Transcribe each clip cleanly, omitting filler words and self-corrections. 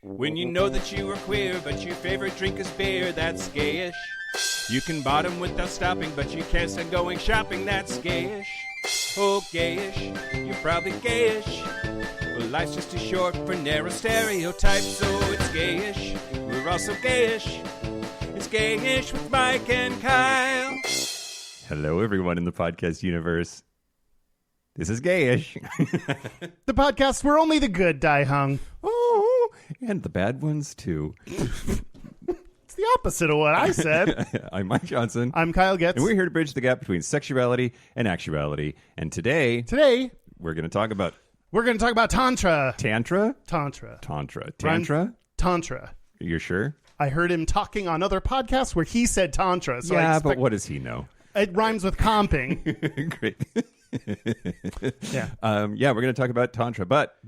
When you know that you are queer, but your favorite drink is beer, that's gayish. You can bottom without stopping, but you can't stand going shopping, that's gayish. Oh, gayish, you're probably gayish. Well, life's just too short for narrow stereotypes, so it's gayish. We're also gayish. It's Gayish with Mike and Kyle. Hello, everyone in the podcast universe. This is Gayish. The podcast where only the good die hung. Oh, and the bad ones, too. It's the opposite of what I said. I'm Mike Johnson. I'm Kyle Getz. And we're here to bridge the gap between sexuality and actuality. And today, we're going to talk about... Tantra. Tantra? Tantra. Tantra? Tantra. You're sure? I heard him talking on other podcasts where he said Tantra. So yeah, but what does he know? It rhymes with comping. Great. Yeah. Yeah, we're going to talk about Tantra, but,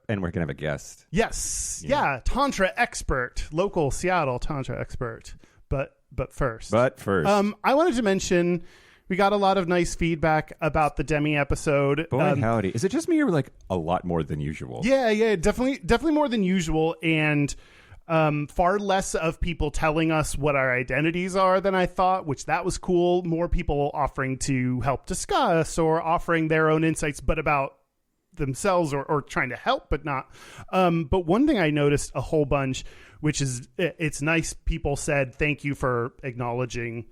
and we're going to have a guest. Yes. Yeah. Tantra expert, local Seattle Tantra expert. But first. I wanted to mention we got a lot of nice feedback about the Demi episode. Boy, howdy. Is it just me or like a lot more than usual? Yeah, definitely more than usual. And far less of people telling us what our identities are than I thought, which that was cool. More people offering to help discuss or offering their own insights, but about themselves or trying to help, but not. But one thing I noticed a whole bunch, which is it's nice. People said, thank you for acknowledging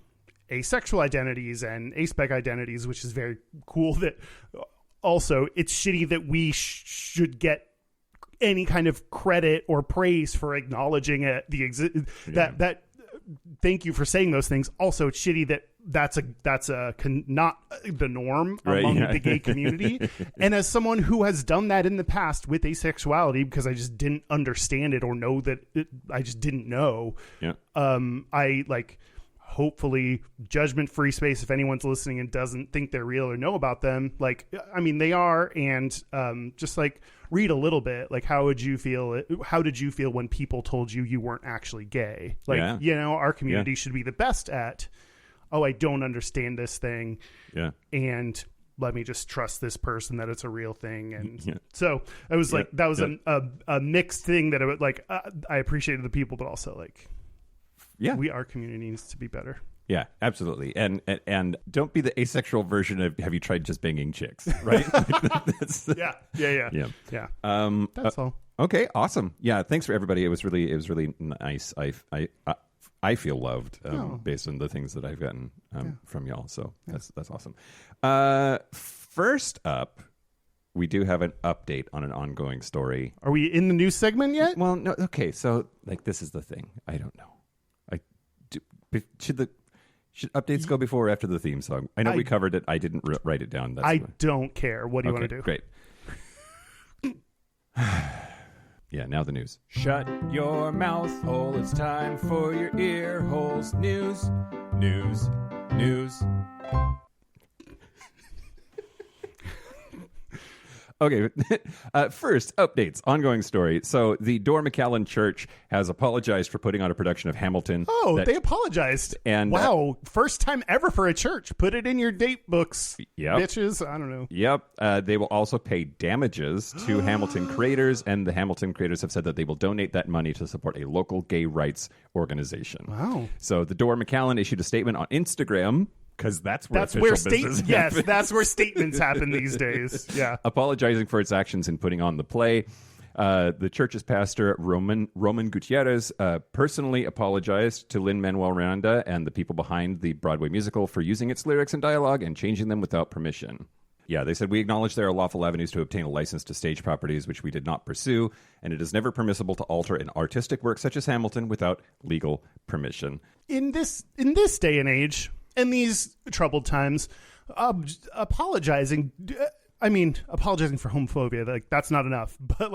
asexual identities and aspec identities, which is very cool. That also it's shitty that we should get any kind of credit or praise for acknowledging it. That thank you for saying those things. Also, it's shitty that that's not the norm among the gay community. And as someone who has done that in the past with asexuality, because I just didn't understand it or know that I just didn't know. Yeah. I hopefully judgment-free space if anyone's listening and doesn't think they're real or know about them. They are. And just read a little bit. How did you feel when people told you weren't actually gay? Our community should be the best at, I don't understand this thing. Yeah. And let me just trust this person that it's a real thing. And so it was that was a mixed thing that I appreciated the people, but also our community needs to be better. Yeah, absolutely. And don't be the asexual version of have you tried just banging chicks, right? Yeah. That's all. Okay, awesome. Yeah, thanks for everybody. It was really nice. I feel loved based on the things that I've gotten from y'all. So that's awesome. First up, we do have an update on an ongoing story. Are we in the news segment yet? Well, no. Okay, so this is the thing. I don't know. Should updates go before or after the theme song? I know we covered it. I didn't write it down. Don't care. What do you want to do? Great. Yeah, now the news. Shut your mouth hole. It's time for your ear holes. News. Okay, first, updates, ongoing story. So the Door McAllen Church has apologized for putting on a production of Hamilton. Oh, they apologized. And wow, first time ever for a church. Put it in your date books, yep. Bitches. I don't know. Yep, they will also pay damages to Hamilton creators, and the Hamilton creators have said that they will donate that money to support a local gay rights organization. Wow. So the Door McAllen issued a statement on Instagram, because that's where business happens. That's where statements happen these days. Yeah. Apologizing for its actions in putting on the play. The church's pastor, Roman Gutierrez, personally apologized to Lin-Manuel Miranda and the people behind the Broadway musical for using its lyrics and dialogue and changing them without permission. Yeah, they said, we acknowledge there are lawful avenues to obtain a license to stage properties, which we did not pursue, and it is never permissible to alter an artistic work such as Hamilton without legal permission. In this day and age, in these troubled times, apologizing for homophobia, that's not enough. But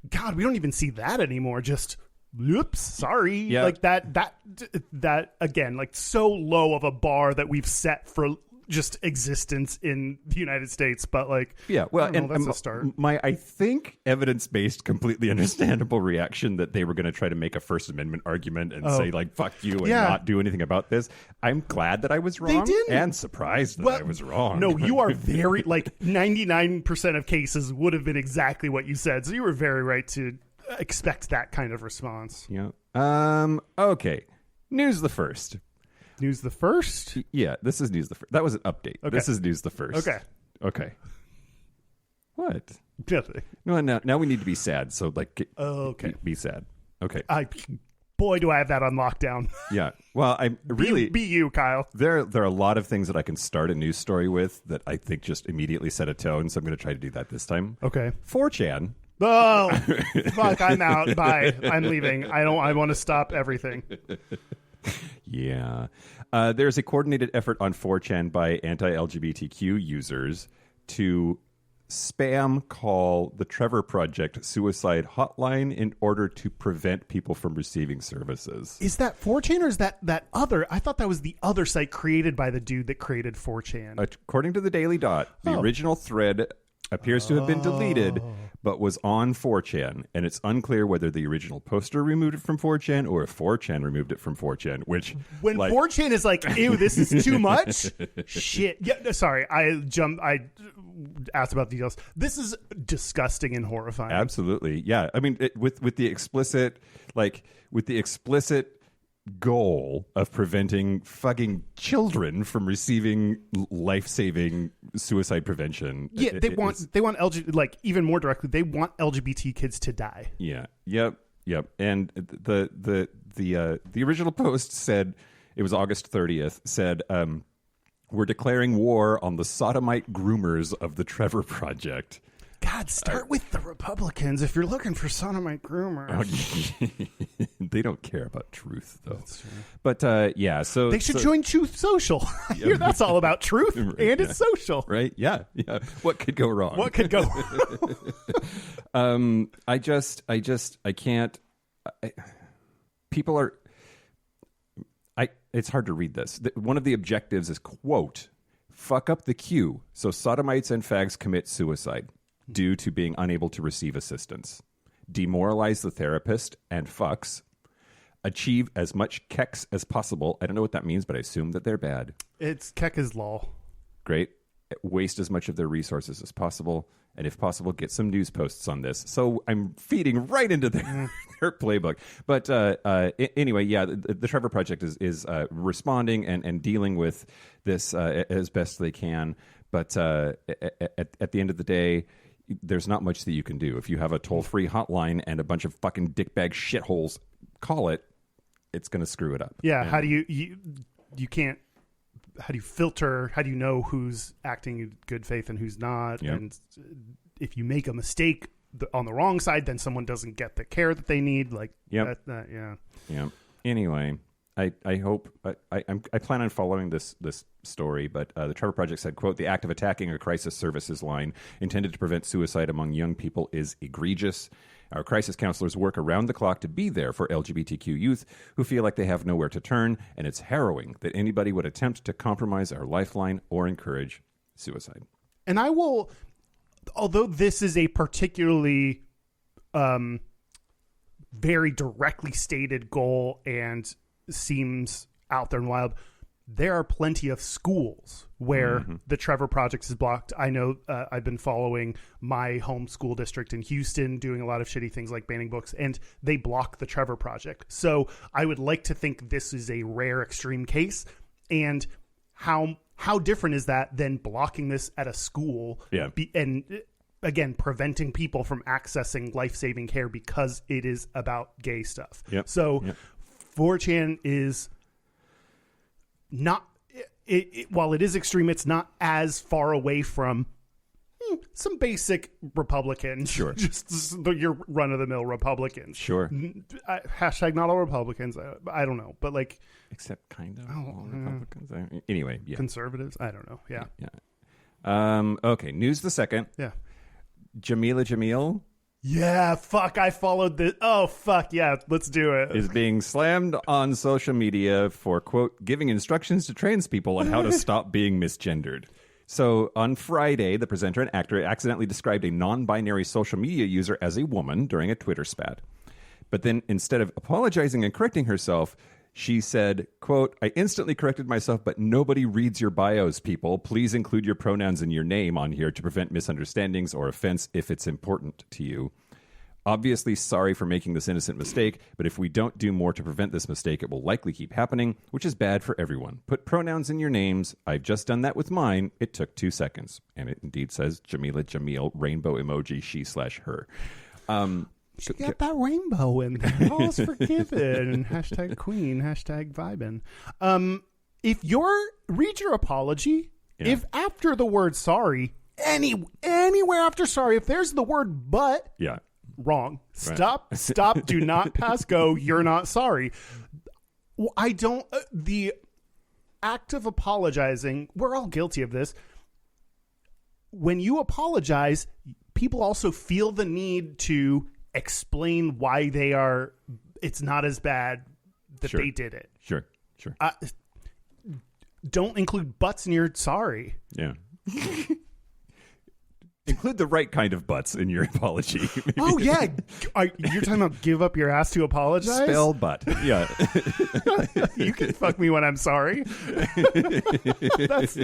God, we don't even see that anymore. Just, oops, sorry. Yeah. That again, so low of a bar that we've set for just existence in the United States, but that's a start. I think evidence-based, completely understandable reaction that they were going to try to make a First Amendment argument and say fuck you and not do anything about this. I'm glad that I was wrong. They didn't. And surprised that I was wrong. No, you are very 99% of cases would have been exactly what you said. So you were very right to expect that kind of response. Yeah. Okay. News the first. News the first? Yeah, this is news the first. That was an update. Okay. This is news the first. Okay. What? Nothing. No, now we need to be sad. So Okay. be sad. Okay. Boy, do I have that on lockdown. Yeah. Well, I really be you, Kyle. there are a lot of things that I can start a news story with that I think just immediately set a tone. So I'm going to try to do that this time. Okay. 4chan. Oh, fuck! I'm out. Bye. I'm leaving. I want to stop everything. Yeah. There's a coordinated effort on 4chan by anti-LGBTQ users to spam call the Trevor Project suicide hotline in order to prevent people from receiving services. Is that 4chan or is that other? I thought that was the other site created by the dude that created 4chan. According to the Daily Dot, the original thread appears to have been deleted, but was on 4chan, and it's unclear whether the original poster removed it from 4chan or if 4chan removed it from 4chan, which... When 4chan is like, ew, this is too much? Shit. Yeah, sorry, I asked about details. This is disgusting and horrifying. Absolutely, yeah. I mean, with the explicit goal of preventing fucking children from receiving life-saving suicide prevention. Yeah, they want even more directly, they want LGBT kids to die. Yeah. Yep. And the original post said, it was August 30th, said, we're declaring war on the sodomite groomers of the Trevor Project. God, start with the Republicans if you're looking for sodomite groomers. They don't care about truth, though. That's true. But yeah, so they should join Truth Social. I hear that's all about truth and it's social, right? Yeah. What could go wrong? What could go wrong? I can't. People are. It's hard to read this. One of the objectives is, quote, fuck up the queue so sodomites and fags commit suicide due to being unable to receive assistance, demoralize the therapist and fucks, achieve as much keks as possible. I don't know what that means, but I assume that they're bad. It's kek is law. Great. Waste as much of their resources as possible, and if possible, get some news posts on this. So I'm feeding right into their playbook. But anyway, yeah, the Trevor Project is responding and dealing with this as best they can. But at the end of the day, there's not much that you can do. If you have a toll-free hotline and a bunch of fucking dickbag shitholes call it, it's going to screw it up. Yeah, and how do you can't, how do you filter, how do you know who's acting in good faith and who's not? Yep. And if you make a mistake on the wrong side, then someone doesn't get the care that they need. Like, yeah. Yeah. Anyway, I hope I plan on following this story, but the Trevor Project said, quote, the act of attacking a crisis services line intended to prevent suicide among young people is egregious. Our crisis counselors work around the clock to be there for LGBTQ youth who feel like they have nowhere to turn, and it's harrowing that anybody would attempt to compromise our lifeline or encourage suicide. And I will, although this is a particularly very directly stated goal and seems out there and wild, there are plenty of schools where the Trevor Project is blocked. I know I've been following my home school district in Houston doing a lot of shitty things like banning books, and they block the Trevor Project. So I would like to think this is a rare extreme case. And how different is that than blocking this at a school? Yeah. And again, preventing people from accessing life-saving care because it is about gay stuff. Yep. So 4chan is not, while it is extreme, it's not as far away from some basic Republicans. Sure. Just your run-of-the-mill Republicans. Sure. Hashtag not all Republicans. I don't know. But like... Except kind of all Republicans. Anyway, yeah. Conservatives? I don't know. Yeah. Okay, news the second. Yeah. Jameela Jamil... Yeah, fuck, I followed this. Oh, fuck, yeah, let's do it. Is being slammed on social media for, quote, giving instructions to trans people on how to stop being misgendered. So on Friday, the presenter and actor accidentally described a non-binary social media user as a woman during a Twitter spat. But then instead of apologizing and correcting herself, she said, quote, I instantly corrected myself, but nobody reads your bios, people. Please include your pronouns and your name on here to prevent misunderstandings or offense if it's important to you. Obviously, sorry for making this innocent mistake, but if we don't do more to prevent this mistake, it will likely keep happening, which is bad for everyone. Put pronouns in your names. I've just done that with mine. It took 2 seconds. And it indeed says Jameela Jamil, rainbow emoji, she/her. She got that rainbow in there. All's forgiven. Hashtag queen. Hashtag vibin'. Read your apology. Yeah. If after the word sorry, anywhere after sorry, if there's the word but, Yeah. wrong. Stop. Do not pass go. You're not sorry. The act of apologizing, we're all guilty of this. When you apologize, people also feel the need to explain why it's not as bad that Sure. they did it. Sure. Don't include butts in your sorry. Yeah. Include the right kind of butts in your apology. Oh, yeah. You're talking about give up your ass to apologize? Spell butt. Yeah. You can fuck me when I'm sorry. That's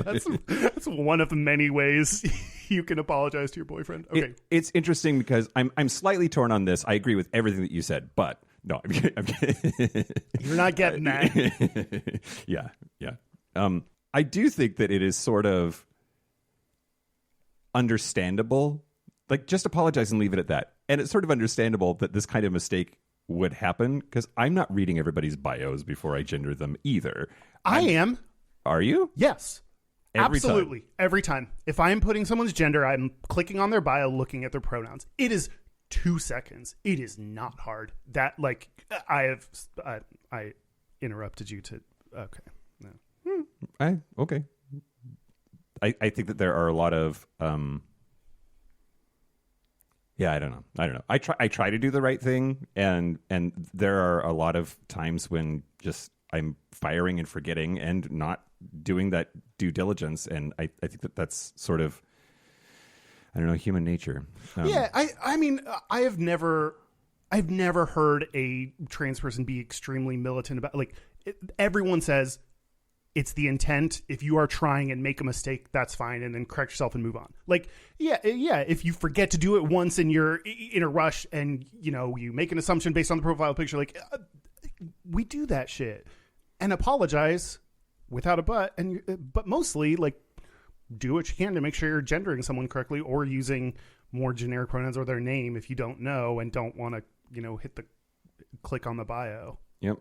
one of the many ways you can apologize to your boyfriend. Okay. It's interesting because I'm slightly torn on this. I agree with everything that you said, but no, I'm kidding. You're not getting that. Yeah. I do think that it is sort of understandable. Like, just apologize and leave it at that. And it's sort of understandable that this kind of mistake would happen because I'm not reading everybody's bios before I gender them either. I am. Are you? Yes. Every Absolutely. time. Every time. If I'm putting someone's gender, I'm clicking on their bio, looking at their pronouns. It is 2 seconds. It is not hard. That, like, I interrupted you to, okay. No. Okay. I think that there are a lot of I don't know. I try to do the right thing, and there are a lot of times when just I'm firing and forgetting and not doing that due diligence, and I think that that's sort of, I don't know, human nature. Yeah, I mean, I've never heard a trans person be extremely militant about, like, everyone says it's the intent. If you are trying and make a mistake, that's fine, and then correct yourself and move on. Like, yeah. If you forget to do it once and you're in a rush and, you know, you make an assumption based on the profile picture, like, we do that shit, and apologize without a but. And but mostly, like, do what you can to make sure you're gendering someone correctly or using more generic pronouns or their name if you don't know and don't want to, you know, click on the bio. Yep.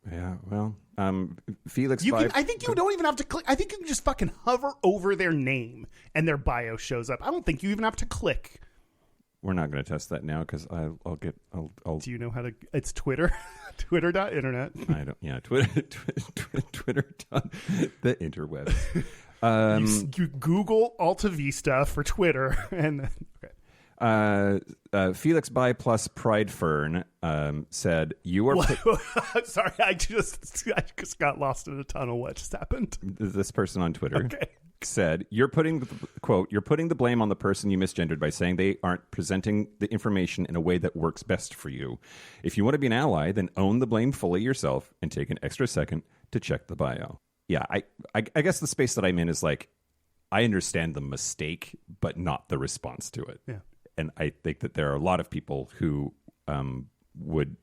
Yeah, well, Felix. I think you don't even have to click. I think you can just fucking hover over their name and their bio shows up. I don't think you even have to click. We're not going to test that now because I'll. Do you know how to? It's Twitter, Twitter.internet. I don't. Yeah, Twitter. The interwebs. You Google Alta Vista for Twitter, and then okay. Felix by plus Pride Fern said, "You are." Sorry, I just got lost in a tunnel. What just happened? This person on Twitter said, "You're putting the blame on the person you misgendered by saying they aren't presenting the information in a way that works best for you. If you want to be an ally, then own the blame fully yourself and take an extra second to check the bio." Yeah, I guess the space that I'm in is like, I understand the mistake, but not the response to it. Yeah. And I think that there are a lot of people who would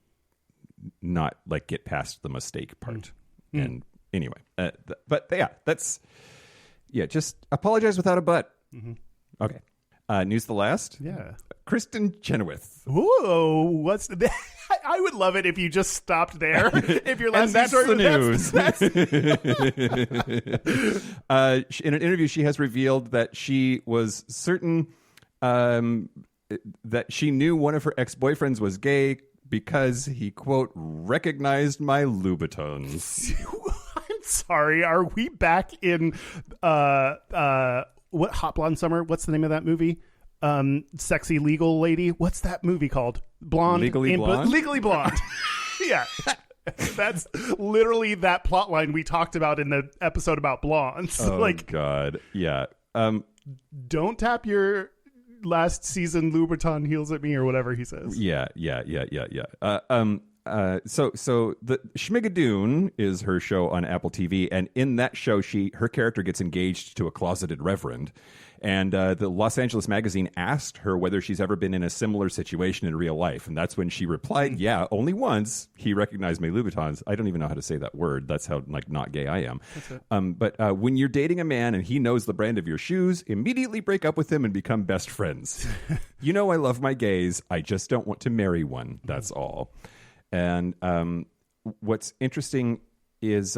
not like get past the mistake part. And anyway, but yeah, just apologize without a but. Okay. News the last. Yeah. Kristen Chenoweth. Ooh, what's the? I would love it if you just stopped there. If your last and that's story, the news. In an interview, she has revealed that she was certain that she knew one of her ex-boyfriends was gay because he, quote, recognized my Louboutins. I'm sorry. Are we back in what Hot Blonde Summer? What's the name of that movie? Sexy legal lady. What's that movie called? Blonde. Legally Blonde. Legally Blonde. Yeah. That's literally that plot line we talked about in the episode about blondes. Oh, like, God. Yeah. Don't tap your last season Louboutin heels at me or whatever he says. Yeah. So the Schmigadoon is her show on Apple TV, and in that show, her character gets engaged to a closeted reverend. And the Los Angeles Magazine asked her whether she's ever been in a similar situation in real life. And that's when she replied, yeah, only once. He recognized my Louboutins. I don't even know how to say that word. That's how not gay I am. But when you're dating a man and he knows the brand of your shoes, immediately break up with him and become best friends. You know I love my gays. I just don't want to marry one. That's all. And what's interesting is...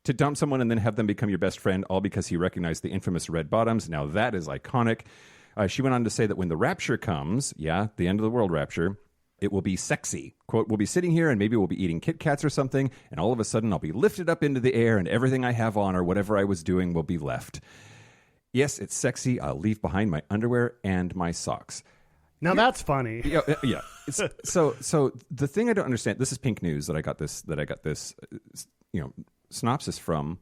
to dump someone and then have them become your best friend, all because he recognized the infamous red bottoms. Now that is iconic. She went on to say that when the rapture comes, the end of the world rapture, it will be sexy. Quote, we'll be sitting here and maybe we'll be eating Kit Kats or something, and all of a sudden I'll be lifted up into the air and everything I have on or whatever I was doing will be left. Yes, it's sexy. I'll leave behind my underwear and my socks. Now that's funny. Yeah. So the thing I don't understand, this is Pink News that I got this, synopsis from,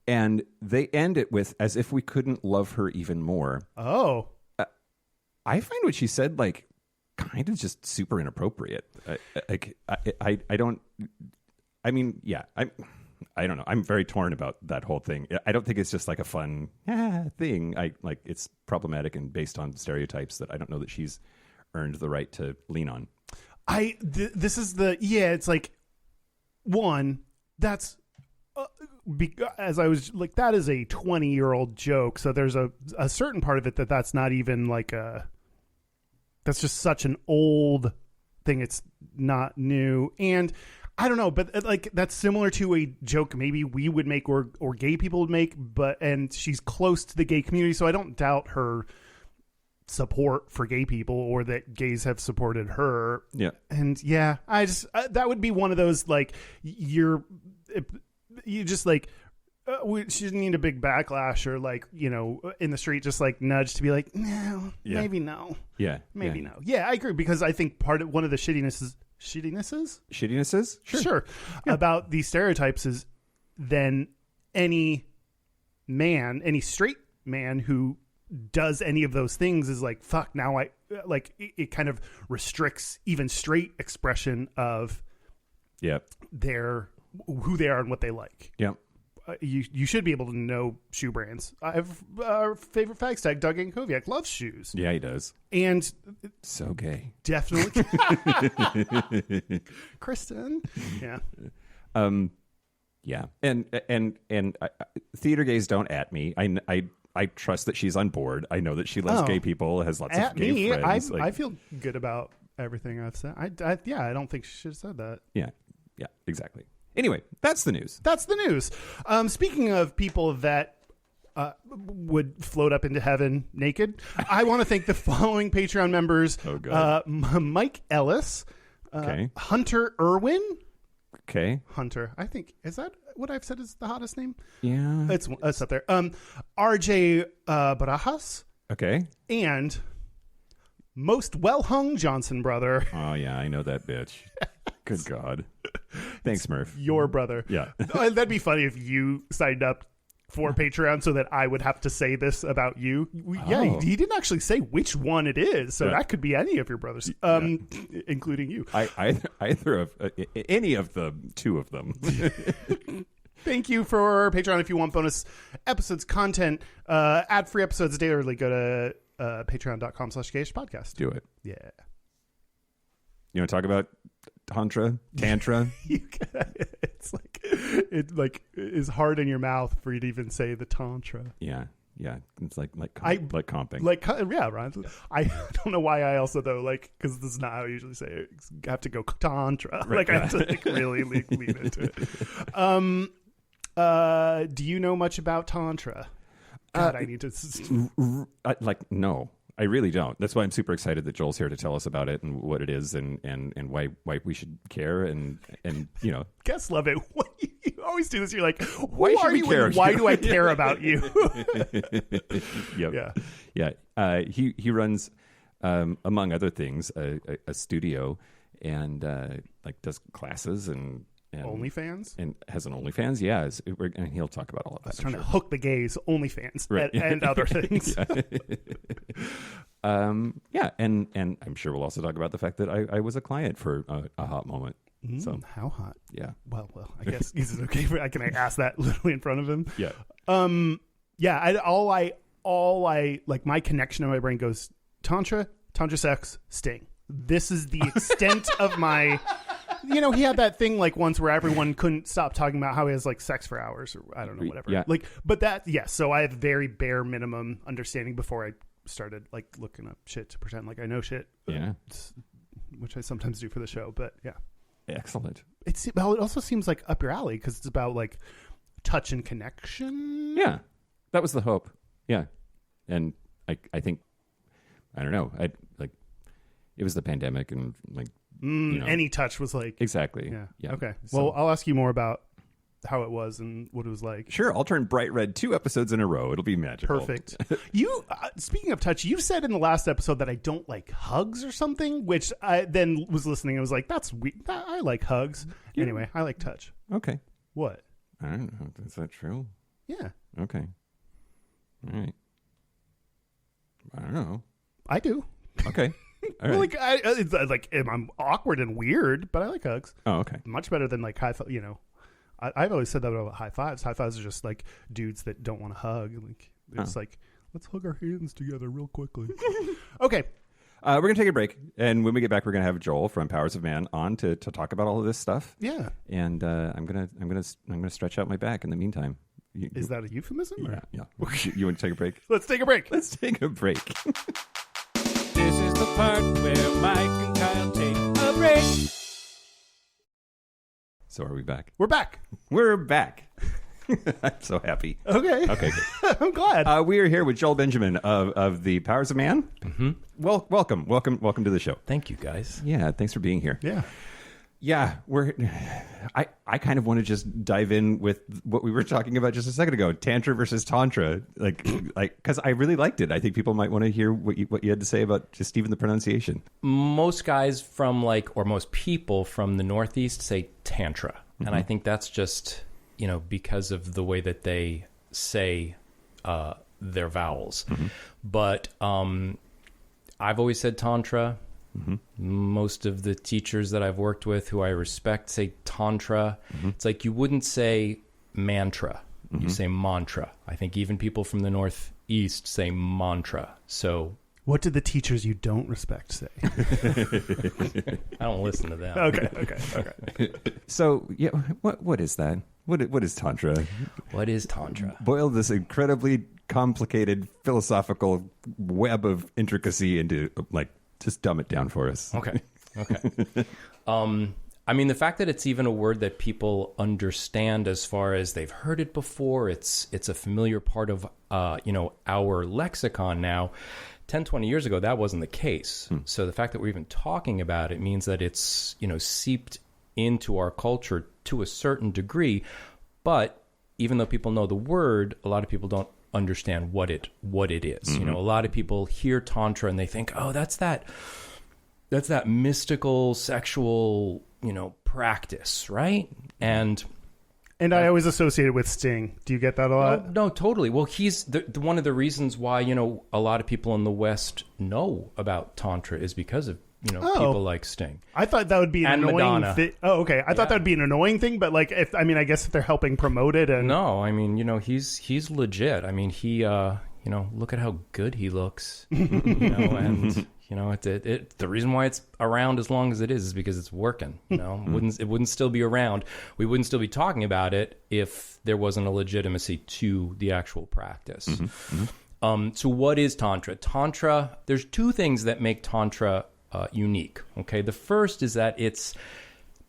and they end it with as if we couldn't love her even more. Oh, I find what she said kind of just super inappropriate. I don't know. I'm very torn about that whole thing. I don't think it's just like a fun thing. It's problematic and based on stereotypes that I don't know that she's earned the right to lean on. It's like one that's. As I was like, that is a 20-year-old joke. So there's a certain part of it that's not even that's just such an old thing. It's not new. And I don't know, but that's similar to a joke maybe we would make or gay people would make, and she's close to the gay community. So I don't doubt her support for gay people or that gays have supported her. Yeah. And I just, that would be one of those, you just she doesn't need a big backlash or in the street just nudge to be like, no, maybe no. Yeah. Maybe no. Yeah, I agree, because I think one of the shittinesses? Sure. Yeah. About these stereotypes is then any straight man who does any of those things is like, fuck, now it kind of restricts even straight expression of who they are and what they like. Yeah. You should be able to know shoe brands. I have our favorite fags tag, Doug Ankoviak, loves shoes. Yeah, he does. And so gay. Definitely. Kristen. Yeah. Yeah. And theater gays don't at me. I trust that she's on board. I know that she loves gay people, has lots of gay friends. I feel good about everything I've said. I don't think she should have said that. Yeah, exactly. Anyway, that's the news. Speaking of people that would float up into heaven naked, I want to thank the following Patreon members. Oh, God. Mike Ellis. Hunter Irwin. Okay. Hunter. I think, is that what I've said is the hottest name? Yeah. It's up there. RJ Barajas. Okay. And most well-hung Johnson brother. Oh, yeah, I know that bitch. Good God. Thanks, Murph. Your brother. Yeah. That'd be funny if you signed up for Patreon so that I would have to say this about you. Yeah, he didn't actually say which one it is, so that could be any of your brothers, including you. Either of any of the two of them. Thank you for Patreon. If you want bonus episodes, content, ad-free episodes daily, go to patreon.com/Gayish podcast. Do it. Yeah. You want to talk about Tantra? It's hard in your mouth for you to even say the Tantra. Yeah. It's like comping. Ryan. I don't know why I also because this is not how I usually say it. I have to go Tantra. Right. I have to really lean into it. Do you know much about Tantra? God, I need to. No. I really don't. That's why I'm super excited that Joel's here to tell us about it and what it is and why we should care and Guests love it. You always do this. You're like, why are you? Care? Why do I care about you? Yep. Yeah. He runs, among other things, a studio and does classes and OnlyFans? And has an OnlyFans, yeah. And he'll talk about all of that. I was trying to hook the gays, OnlyFans, right. and other things. Yeah, and I'm sure we'll also talk about the fact that I was a client for a hot moment. So How hot? yeah, Well, I guess is it okay? Can I ask that literally in front of him? yeah. Yeah. All I like. My connection in my brain goes Tantra, sex, Sting. This is the extent of my. You know, he had that thing like once where everyone couldn't stop talking about how he has like sex for hours or I don't know, whatever. Yeah. Like, but that, yes. So I have very bare minimum understanding before I started like looking up shit to pretend like I know shit. Yeah. Which I sometimes do for the show, but yeah. Excellent. It also seems like up your alley because it's about like touch and connection. Yeah, that was the hope. Yeah, and I think I don't know. It was the pandemic and like any touch was like exactly. Yeah. Okay. So, Well, I'll ask you more about how it was and what it was like. sure, I'll turn bright red 2 episodes in a row. It'll be magical. Perfect. You speaking of touch, you said in the last episode that I don't like hugs or something, which I then was listening. I was like, that's weird. I like hugs. Yeah. Anyway, I like touch. Okay. What? I don't know. Is that true? Yeah, Okay. All right. I don't know. I do. Okay. All Well, right. like, it's like I'm awkward and weird, but I like hugs. Oh, okay. Much better than like high five. You know, I've always said that about high fives. High fives are just like dudes that don't want to hug. Like it's like let's hug our hands together real quickly. Okay. We're gonna take a break, and when we get back, we're gonna have Joel from Powers of Man on to talk about all of this stuff. Yeah. And I'm gonna stretch out my back in the meantime. Is that a euphemism? Or? Yeah. You want to take a break? Let's take a break. Let's take a break. This is the part where Mike and Kyle take a break. So are we back? We're back. We're back. I'm so happy. Okay. Okay, good. I'm glad. We are here with Joel Benjamin of the Powers of Man. Mm-hmm. Well, welcome to the show. Thank you, guys. Yeah, thanks for being here. Yeah. I kind of want to just dive in with what we were talking about just a second ago, Tantra versus Tantra, like because I really liked it. I think people might want to hear what you had to say about just even the pronunciation. Most guys from most people from the Northeast say Tantra. Mm-hmm. And I think that's just, because of the way that they say their vowels. Mm-hmm. But I've always said Tantra. Mm-hmm. Most of the teachers that I've worked with who I respect say Tantra. Mm-hmm. It's like you wouldn't say mantra. Mm-hmm. You say mantra. I think even people from the Northeast say mantra. So what did the teachers you don't respect say? I don't listen to them. Okay. So, yeah, what is that? What is Tantra? What is Tantra? Boil this incredibly complicated philosophical web of intricacy into just dumb it down for us. Okay. I mean, the fact that it's even a word that people understand as far as they've heard it before, it's a familiar part of, our lexicon now. 10, 20 years ago, that wasn't the case. So the fact that we're even talking about it means that it's, seeped into our culture to a certain degree. But even though people know the word, a lot of people don't understand what it is. Mm-hmm. A lot of people hear Tantra and they think, oh, that's that mystical sexual, practice, right? And I always associate it with Sting. Do you get that a lot? No, totally. Well, he's one of the reasons why, a lot of people in the West know about Tantra is because of, people like Sting. I thought that would be an annoying thing. Oh, okay. I thought that would be an annoying thing, but I guess if they're helping promote it and no, I mean, he's legit. I mean, he look at how good he looks. And the reason why it's around as long as it is because it's working. It wouldn't still be around. We wouldn't still be talking about it if there wasn't a legitimacy to the actual practice. Mm-hmm. So what is Tantra? Tantra, there's 2 things that make Tantra unique. Okay, the first is that it's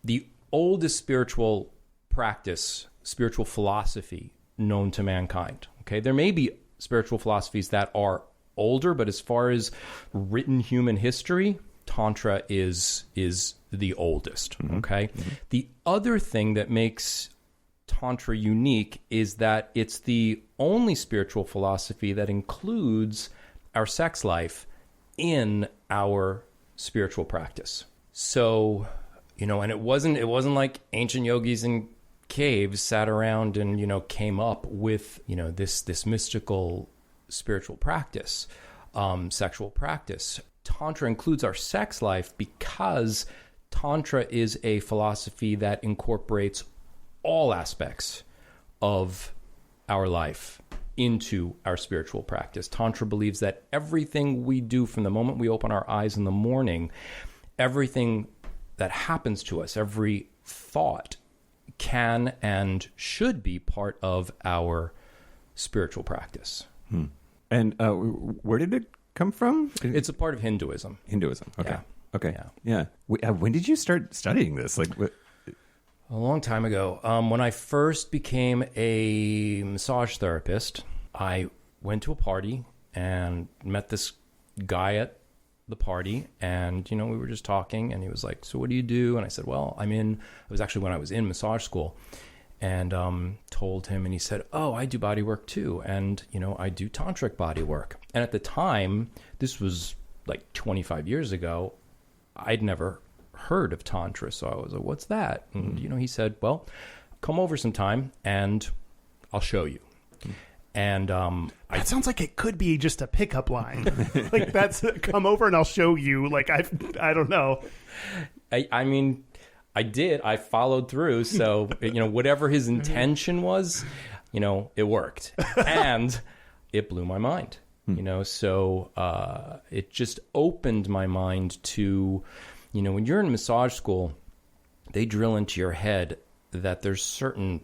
the oldest spiritual practice, spiritual philosophy known to mankind. Okay, there may be spiritual philosophies that are older, but as far as written human history, Tantra is the oldest. Mm-hmm. Okay, mm-hmm. The other thing that makes Tantra unique is that it's the only spiritual philosophy that includes our sex life in our spiritual practice. So, and it wasn't like ancient yogis in caves sat around and, came up with, this mystical spiritual practice. sexual practice. Tantra includes our sex life because Tantra is a philosophy that incorporates all aspects of our life into our spiritual practice. Tantra believes that everything we do from the moment we open our eyes in the morning, everything that happens to us, every thought can and should be part of our spiritual practice. And where did it come from? It's a part of Hinduism. Hinduism. Okay. Yeah. Okay. Yeah. When did you start studying this? Like, what? A long time ago. When I first became a massage therapist, I went to a party and met this guy at the party, and, we were just talking, and he was like, so what do you do? And I said, well, it was actually when I was in massage school, and told him, and he said, oh, I do body work too, and, I do tantric body work. And at the time, this was like 25 years ago, I'd never heard of Tantra, so I was like, what's that? And, he said, well, come over sometime, and I'll show you. And that sounds like it could be just a pickup line. Like, that's come over and I'll show you. Like, I don't know. I mean, I did. I followed through. So, whatever his intention was, it worked. And it blew my mind, So it just opened my mind to, when you're in massage school, they drill into your head that there's certain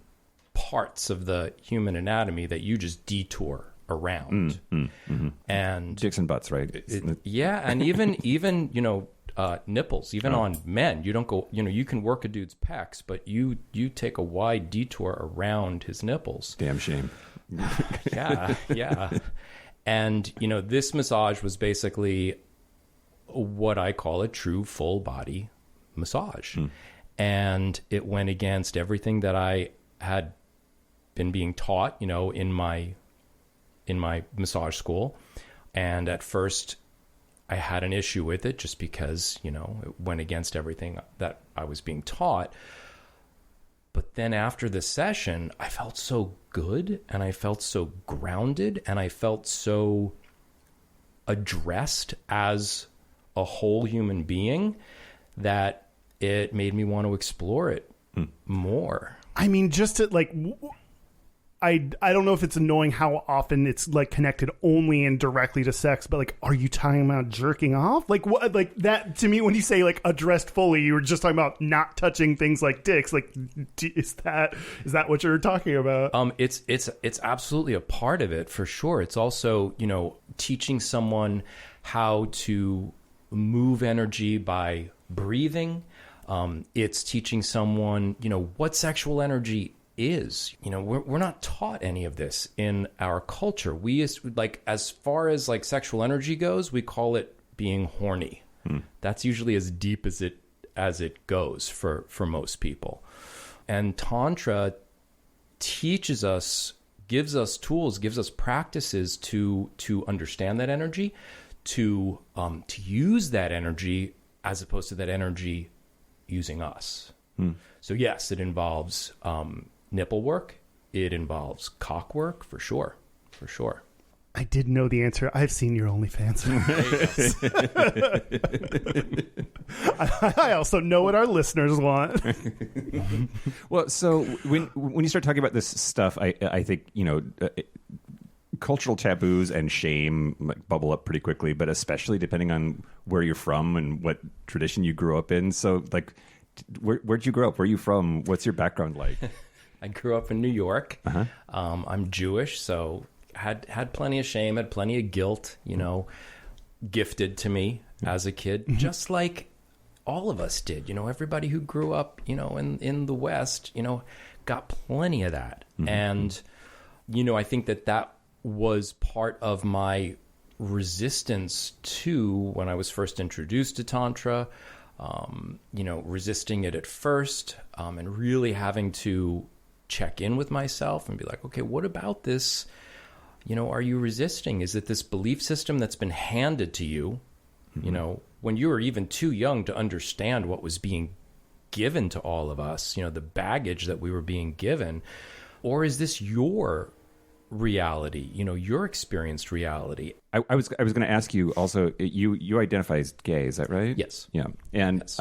parts of the human anatomy that you just detour around. And Dicks and butts, right? yeah, and even nipples, even on men, you don't go, you can work a dude's pecs, but you take a wide detour around his nipples. Damn shame. Yeah. And this massage was basically what I call a true full body massage. And it went against everything that I had been being taught, in my massage school. And at first I had an issue with it just because, it went against everything that I was being taught. But then after the session, I felt so good, and I felt so grounded, and I felt so addressed as a whole human being that it made me want to explore it more. I mean, just to I don't know if it's annoying how often it's like connected only and directly to sex, but like, are you talking about jerking off? Like what? Like that to me, when you say like addressed fully, you were just talking about not touching things like dicks. Like, is that what you're talking about? It's absolutely a part of it for sure. It's also teaching someone how to move energy by breathing. It's teaching someone what sexual energy is. We're not taught any of this in our culture. We as far as like sexual energy goes, we call it being horny. That's usually as deep as it goes for most people. And Tantra teaches us, gives us tools, gives us practices to understand that energy, to use that energy as opposed to that energy using us. So yes, it involves nipple work. It involves cock work, for sure. I did know the answer. I've seen your OnlyFans. I also know what our listeners want. Well, so when you start talking about this stuff, I think cultural taboos and shame bubble up pretty quickly, but especially depending on where you're from and what tradition you grew up in. So, like, where'd you grow up? Where are you from? What's your background like? I grew up in New York. I'm Jewish, so had plenty of shame, had plenty of guilt, gifted to me as a kid, just like all of us did. Everybody who grew up, in the West, got plenty of that. And, I think that was part of my resistance to when I was first introduced to Tantra, resisting it at first, and really having to check in with myself and be like, okay, what about this? Are you resisting? Is it this belief system that's been handed to you, when you were even too young to understand what was being given to all of us, the baggage that we were being given? Or is this your reality, your experienced reality. I was going to ask you also. You identify as gay, is that right? Yes. Yeah. And Yes.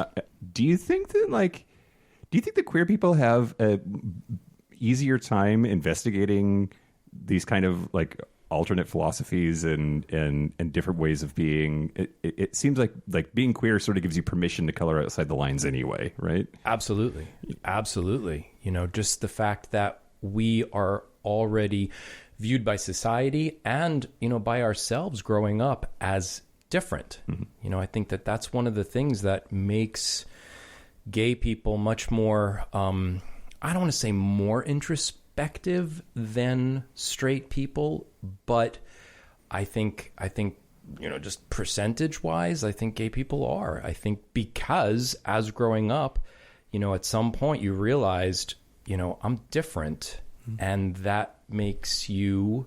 Do you think that queer people have a easier time investigating these kind of like alternate philosophies and different ways of being? It seems like being queer sort of gives you permission to color outside the lines anyway, right? Absolutely. Just the fact that we are already viewed by society and, by ourselves growing up as different. Mm-hmm. I think that that's one of the things that makes gay people much more, I don't want to say more introspective than straight people, but I think just percentage wise, I think gay people are. I think because as growing up, at some point you realized, I'm different, and that makes you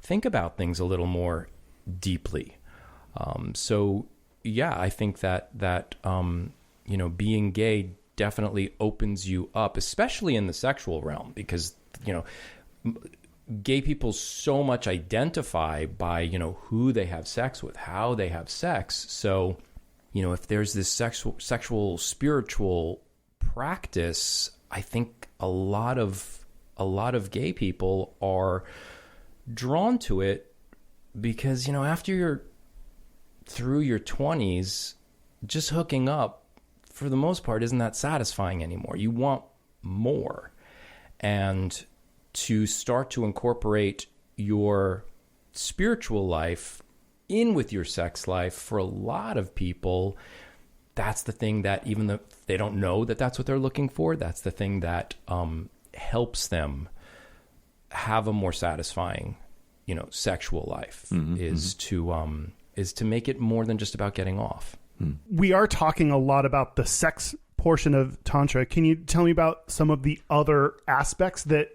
think about things a little more deeply. So yeah, I think that being gay definitely opens you up, especially in the sexual realm, because gay people so much identify by who they have sex with, how they have sex. So if there's this sexual spiritual practice, I think a lot of gay people are drawn to it because after you're through your 20s, just hooking up for the most part isn't that satisfying anymore. You want more. And to start to incorporate your spiritual life in with your sex life, for a lot of people, that's the thing that, even though they don't know that that's what they're looking for, that's the thing that helps them have a more satisfying, sexual life. Is to make it more than just about getting off. We are talking a lot about the sex portion of Tantra. Can you tell me about some of the other aspects that,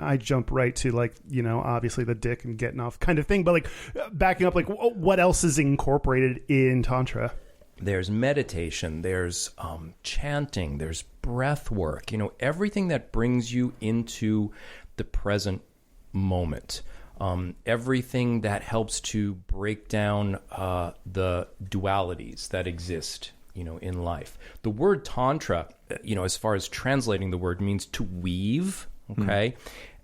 I jump right to obviously the dick and getting off kind of thing, but backing up, what else is incorporated in Tantra? There's meditation, there's chanting, there's breath work, everything that brings you into the present moment. Everything that helps to break down the dualities that exist, in life. The word Tantra, as far as translating the word, means to weave, okay?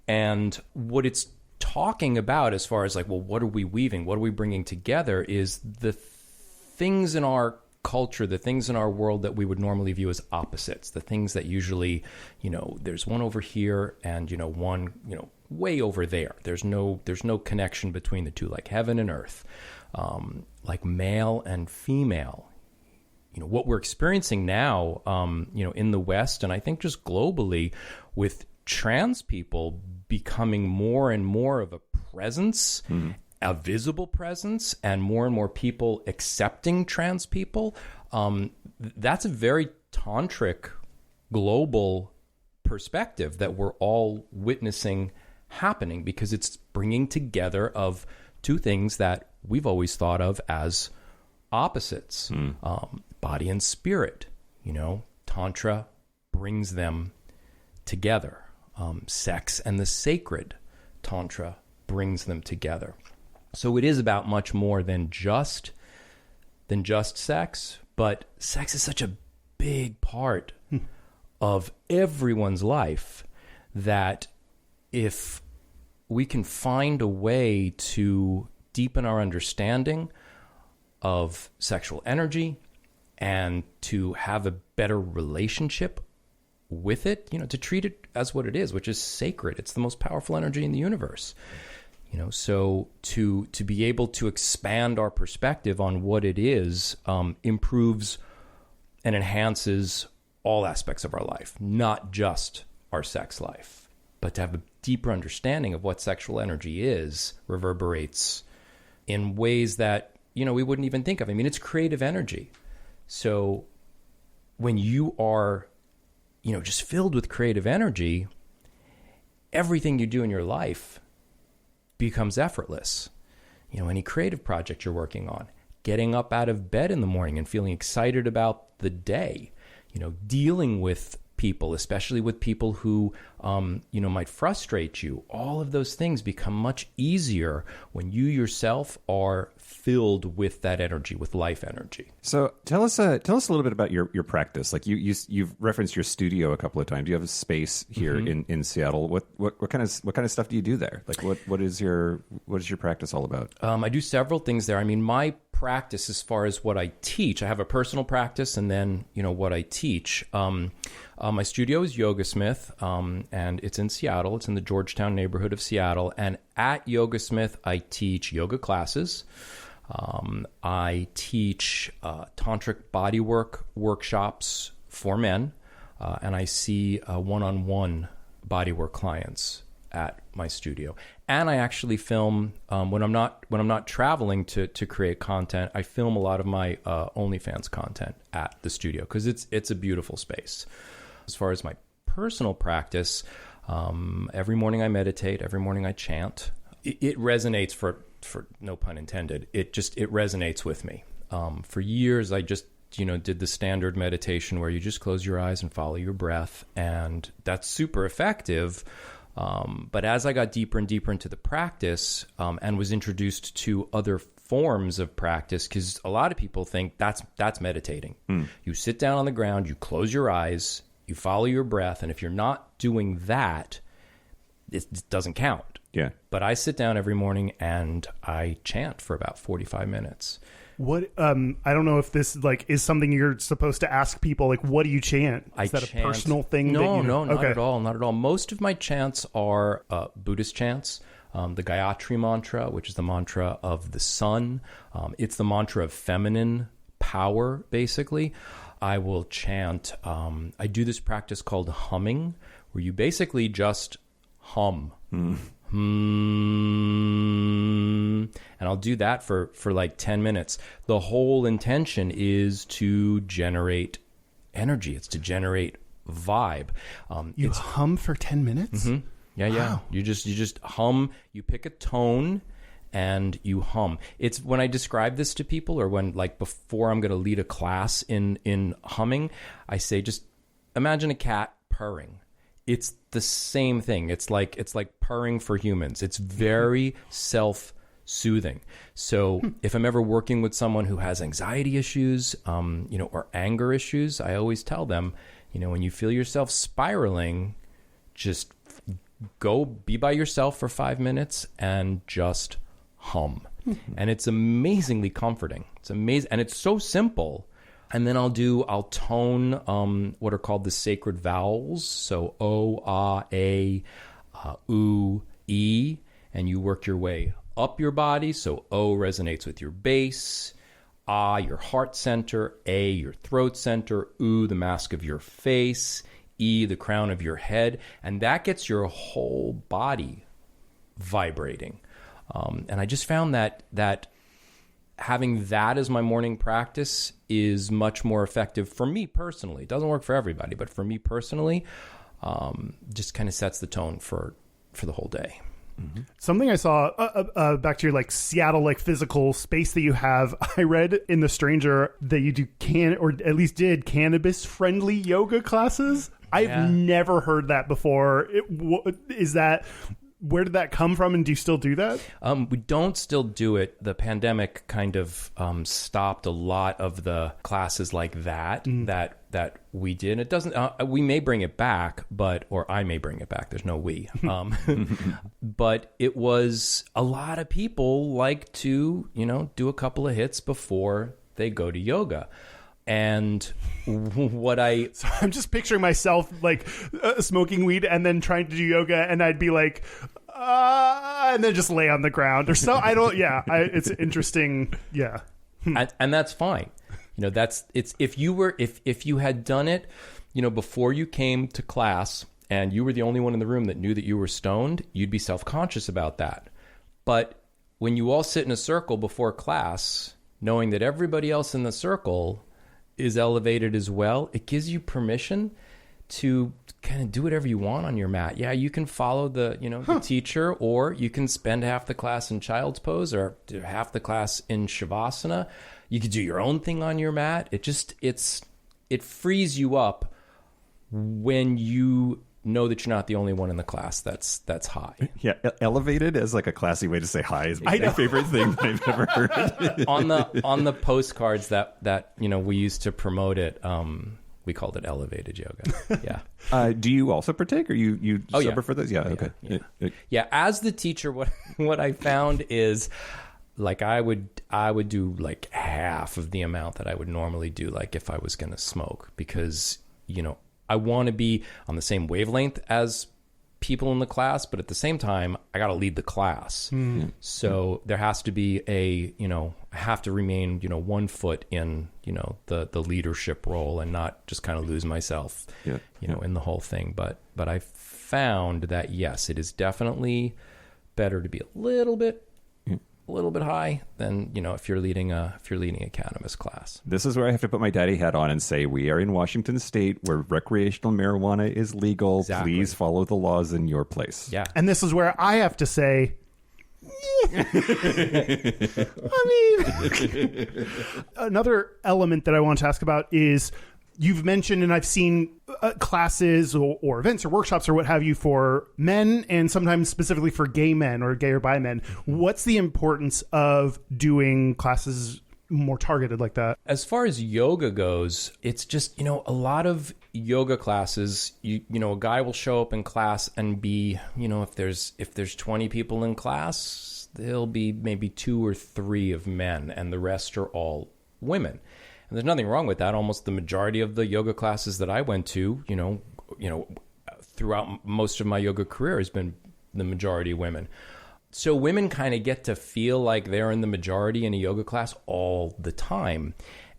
And what it's talking about as far as what are we weaving? What are we bringing together is the things in our culture, the things in our world that we would normally view as opposites, the things that usually, there's one over here and, one, way over there. There's no connection between the two, like heaven and earth, like male and female. What we're experiencing now, in the West, and I think just globally, with trans people becoming more and more of a presence, a visible presence, and more people accepting trans people, that's a very tantric global perspective that we're all witnessing happening, because it's bringing together of two things that we've always thought of as opposites, body and spirit. Tantra brings them together. Sex and the sacred, Tantra brings them together. So it is about much more than just sex, but sex is such a big part of everyone's life that if we can find a way to deepen our understanding of sexual energy and to have a better relationship with it, to treat it as what it is, which is sacred. It's the most powerful energy in the universe. So to be able to expand our perspective on what it is, improves and enhances all aspects of our life, not just our sex life, but to have a deeper understanding of what sexual energy is reverberates in ways that, we wouldn't even think of. I mean, it's creative energy. So when you are, just filled with creative energy, everything you do in your life becomes effortless. Any creative project you're working on, getting up out of bed in the morning and feeling excited about the day, dealing with people, especially with people who, might frustrate you, all of those things become much easier when you yourself are filled with that energy, with life energy. So tell us a little bit about your practice. Like you've referenced your studio a couple of times. You have a space here in Seattle. What kind of stuff do you do there? Like what is your practice all about? I do several things there. I mean, my practice, as far as what I teach, I have a personal practice, and then what I teach. My studio is Yogasmith, and it's in Seattle. It's in the Georgetown neighborhood of Seattle. And at Yogasmith, I teach yoga classes. I teach tantric bodywork workshops for men, and I see one-on-one bodywork clients at my studio. And I actually film when I'm not traveling to create content. I film a lot of my OnlyFans content at the studio because it's a beautiful space. As far as my personal practice, every morning I meditate. Every morning I chant. It resonates for no pun intended. It resonates with me. For years, I just did the standard meditation where you just close your eyes and follow your breath, and that's super effective. But as I got deeper and deeper into the practice, and was introduced to other forms of practice, because a lot of people think that's meditating. You sit down on the ground, you close your eyes, you follow your breath, and if you're not doing that, it doesn't count. Yeah. But I sit down every morning and I chant for about 45 minutes. What I don't know if this is something you're supposed to ask people. Like, what do you chant? Is that a personal thing? No, not at all. Not at all. Most of my chants are Buddhist chants. The Gayatri mantra, which is the mantra of the sun. It's the mantra of feminine power, basically. I will chant. I do this practice called humming, where you basically just hum. And I'll do that for like 10 minutes. The whole intention is to generate energy. It's to generate vibe. You hum for 10 minutes? Mm-hmm. Yeah. Wow. You just hum. You pick a tone and you hum. It's when I describe this to people, or when before I'm going to lead a class in humming, I say, just imagine a cat purring. It's the same thing. It's like purring for humans. It's very self-soothing. So if I'm ever working with someone who has anxiety issues, or anger issues, I always tell them, when you feel yourself spiraling, just go be by yourself for 5 minutes and just hum. And it's amazingly comforting. It's amazing. And it's so simple. And then I'll tone what are called the sacred vowels. So O, Ah, A, U, E, and you work your way up your body. So O resonates with your base, Ah, your heart center, A, your throat center, U, the mask of your face, E, the crown of your head. And that gets your whole body vibrating. And I just found that having that as my morning practice is much more effective for me personally. It doesn't work for everybody, but for me personally, just kind of sets the tone for the whole day. Mm-hmm. Something I saw back to your Seattle physical space that you have. I read in The Stranger that you do or at least did cannabis friendly yoga classes. I've never heard that before. Is that? Where did that come from, and do you still do that? We don't still do it. The pandemic kind of stopped a lot of the classes like that that we did. It doesn't. We may bring it back, or I may bring it back. There's no we. But it was a lot of people like to do a couple of hits before they go to yoga. And so I'm just picturing myself smoking weed and then trying to do yoga, and I'd be and then just lay on the ground or so. I don't. Yeah, it's interesting. Yeah, and that's fine. If you had done it, before you came to class and you were the only one in the room that knew that you were stoned, you'd be self-conscious about that. But when you all sit in a circle before class, knowing that everybody else in the circle is elevated as well, it gives you permission to kind of do whatever you want on your mat. Yeah, you can follow the teacher, or you can spend half the class in child's pose or do half the class in shavasana. You could do your own thing on your mat. It frees you up when you know that you're not the only one in the class that's high. Yeah, elevated as like a classy way to say hi is my favorite thing that I've ever heard. on the postcards that we used to promote it, we called it elevated yoga. Yeah. Do you also partake, or you suffer for this? Yeah. Okay. Yeah. As the teacher, what I found is, like, I would do like half of the amount that I would normally do, like if I was going to smoke, because I want to be on the same wavelength as people in the class, but at the same time, I got to lead the class. So there has to be I have to remain, 1 foot in, the leadership role and not just kind of lose myself, in the whole thing. But I found that, yes, it is definitely better to be a little bit high than, if you're leading a cannabis class. This is where I have to put my daddy hat on and say, we are in Washington State where recreational marijuana is legal. Exactly. Please follow the laws in your place. Yeah. And this is where I have to say, another element that I want to ask about is, you've mentioned, and I've seen classes or events or workshops or what have you for men, and sometimes specifically for gay men or gay or bi men. What's the importance of doing classes more targeted like that? As far as yoga goes, it's just, a lot of yoga classes, a guy will show up in class and be, if there's 20 people in class, there'll be maybe 2 or 3 of men, and the rest are all women. And there's nothing wrong with that. Almost the majority of the yoga classes that I went to, throughout most of my yoga career has been the majority women. So women kind of get to feel like they're in the majority in a yoga class all the time.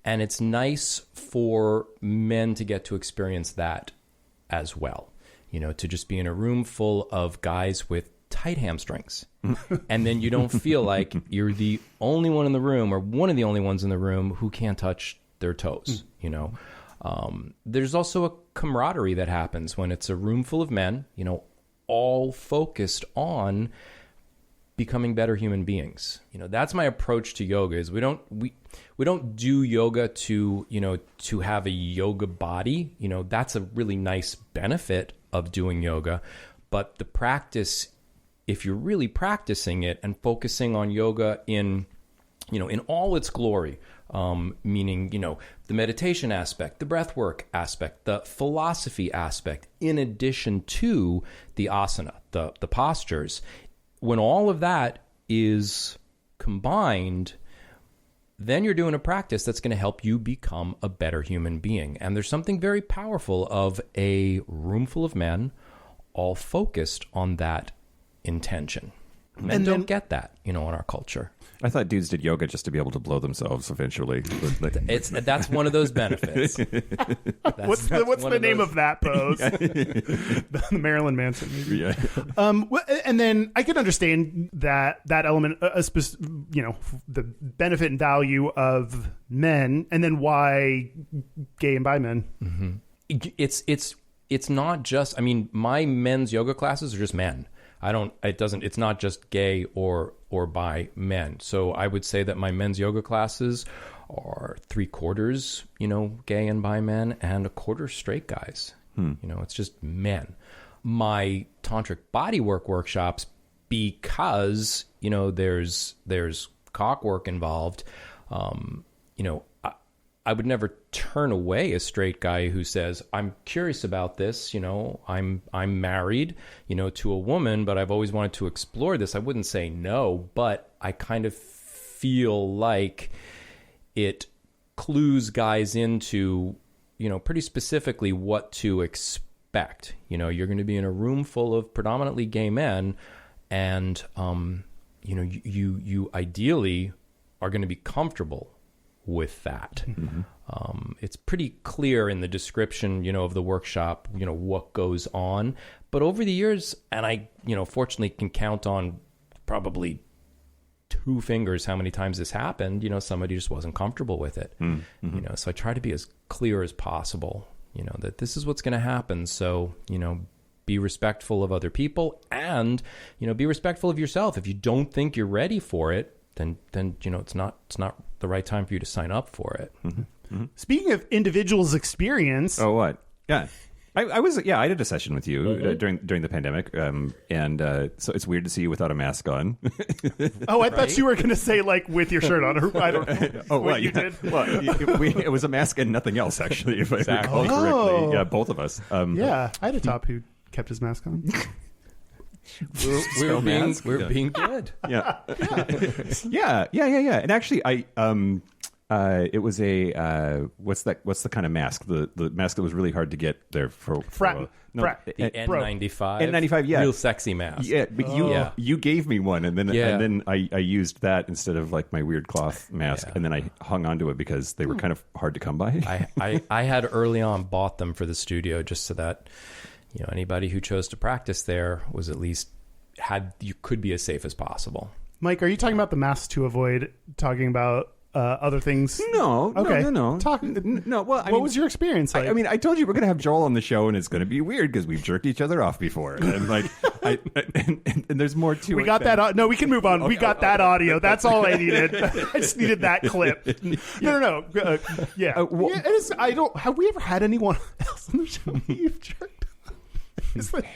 And it's nice for men to get to experience that as well. To just be in a room full of guys with tight hamstrings. And then you don't feel like you're the only one in the room or one of the only ones in the room who can't touch their toes. There's also a camaraderie that happens when it's a room full of men, all focused on becoming better human beings. That's my approach to yoga. Is we don't do yoga to have a yoga body. That's a really nice benefit of doing yoga, but the practice, if you're really practicing it and focusing on yoga in all its glory, meaning, the meditation aspect, the breath work aspect, the philosophy aspect, in addition to the asana, the postures, when all of that is combined, then you're doing a practice that's going to help you become a better human being. And there's something very powerful of a room full of men all focused on that intention. Men don't get that, in our culture. I thought dudes did yoga just to be able to blow themselves eventually. That's one of those benefits. What's the name of that pose? The Marilyn Manson movie. Yeah. And then I can understand that element, the benefit and value of men, and then why gay and bi men. Mm-hmm. It's not just. My men's yoga classes are just men. It's not just gay or bi men. So I would say that my men's yoga classes are 3/4, gay and bi men, and 1/4 straight guys. It's just men. My tantric bodywork workshops, because, there's cock work involved, I would never turn away a straight guy who says, I'm curious about this, I'm married, to a woman, but I've always wanted to explore this. I wouldn't say no, but I kind of feel like it clues guys into, pretty specifically what to expect. You're going to be in a room full of predominantly gay men, and, you ideally are going to be comfortable with that. Mm-hmm. It's pretty clear in the description, of the workshop, what goes on. But over the years, and I, fortunately can count on probably 2 fingers how many times this happened, somebody just wasn't comfortable with it. Mm-hmm. So I try to be as clear as possible, that this is what's going to happen. So, be respectful of other people and, be respectful of yourself. If you don't think you're ready for it, then it's not the right time for you to sign up for it. Mm-hmm. Mm-hmm. Speaking of individuals' experience, oh, what? Yeah. I did a session with you during the pandemic, so it's weird to see you without a mask on. Oh, I thought you were going to say like with your shirt on. Or I don't know. Oh, well, you did. Well, it was a mask and nothing else, actually, if I recall correctly. Yeah, both of us. Yeah, I had a top who kept his mask on. We're being good. Yeah. Yeah. And actually, it was a what's the kind of mask? The mask that was really hard to get there for The N95. N95, yeah, real sexy mask. Yeah, but you gave me one, and then I used that instead of like my weird cloth mask, and then I hung onto it because they were kind of hard to come by. I had early on bought them for the studio just so that anybody who chose to practice there was at least you could be as safe as possible. Mike, are you talking about the mask to avoid talking about other things? No. Okay. No. No. Well, what was your experience like? I told you we're going to have Joel on the show, and it's going to be weird because we've jerked each other off before, and like, and there's more to it. We got that. No, we can move on. We got that audio. That's all I needed. I just needed that clip. No. Yeah. Have we ever had anyone else on the show you've jerked?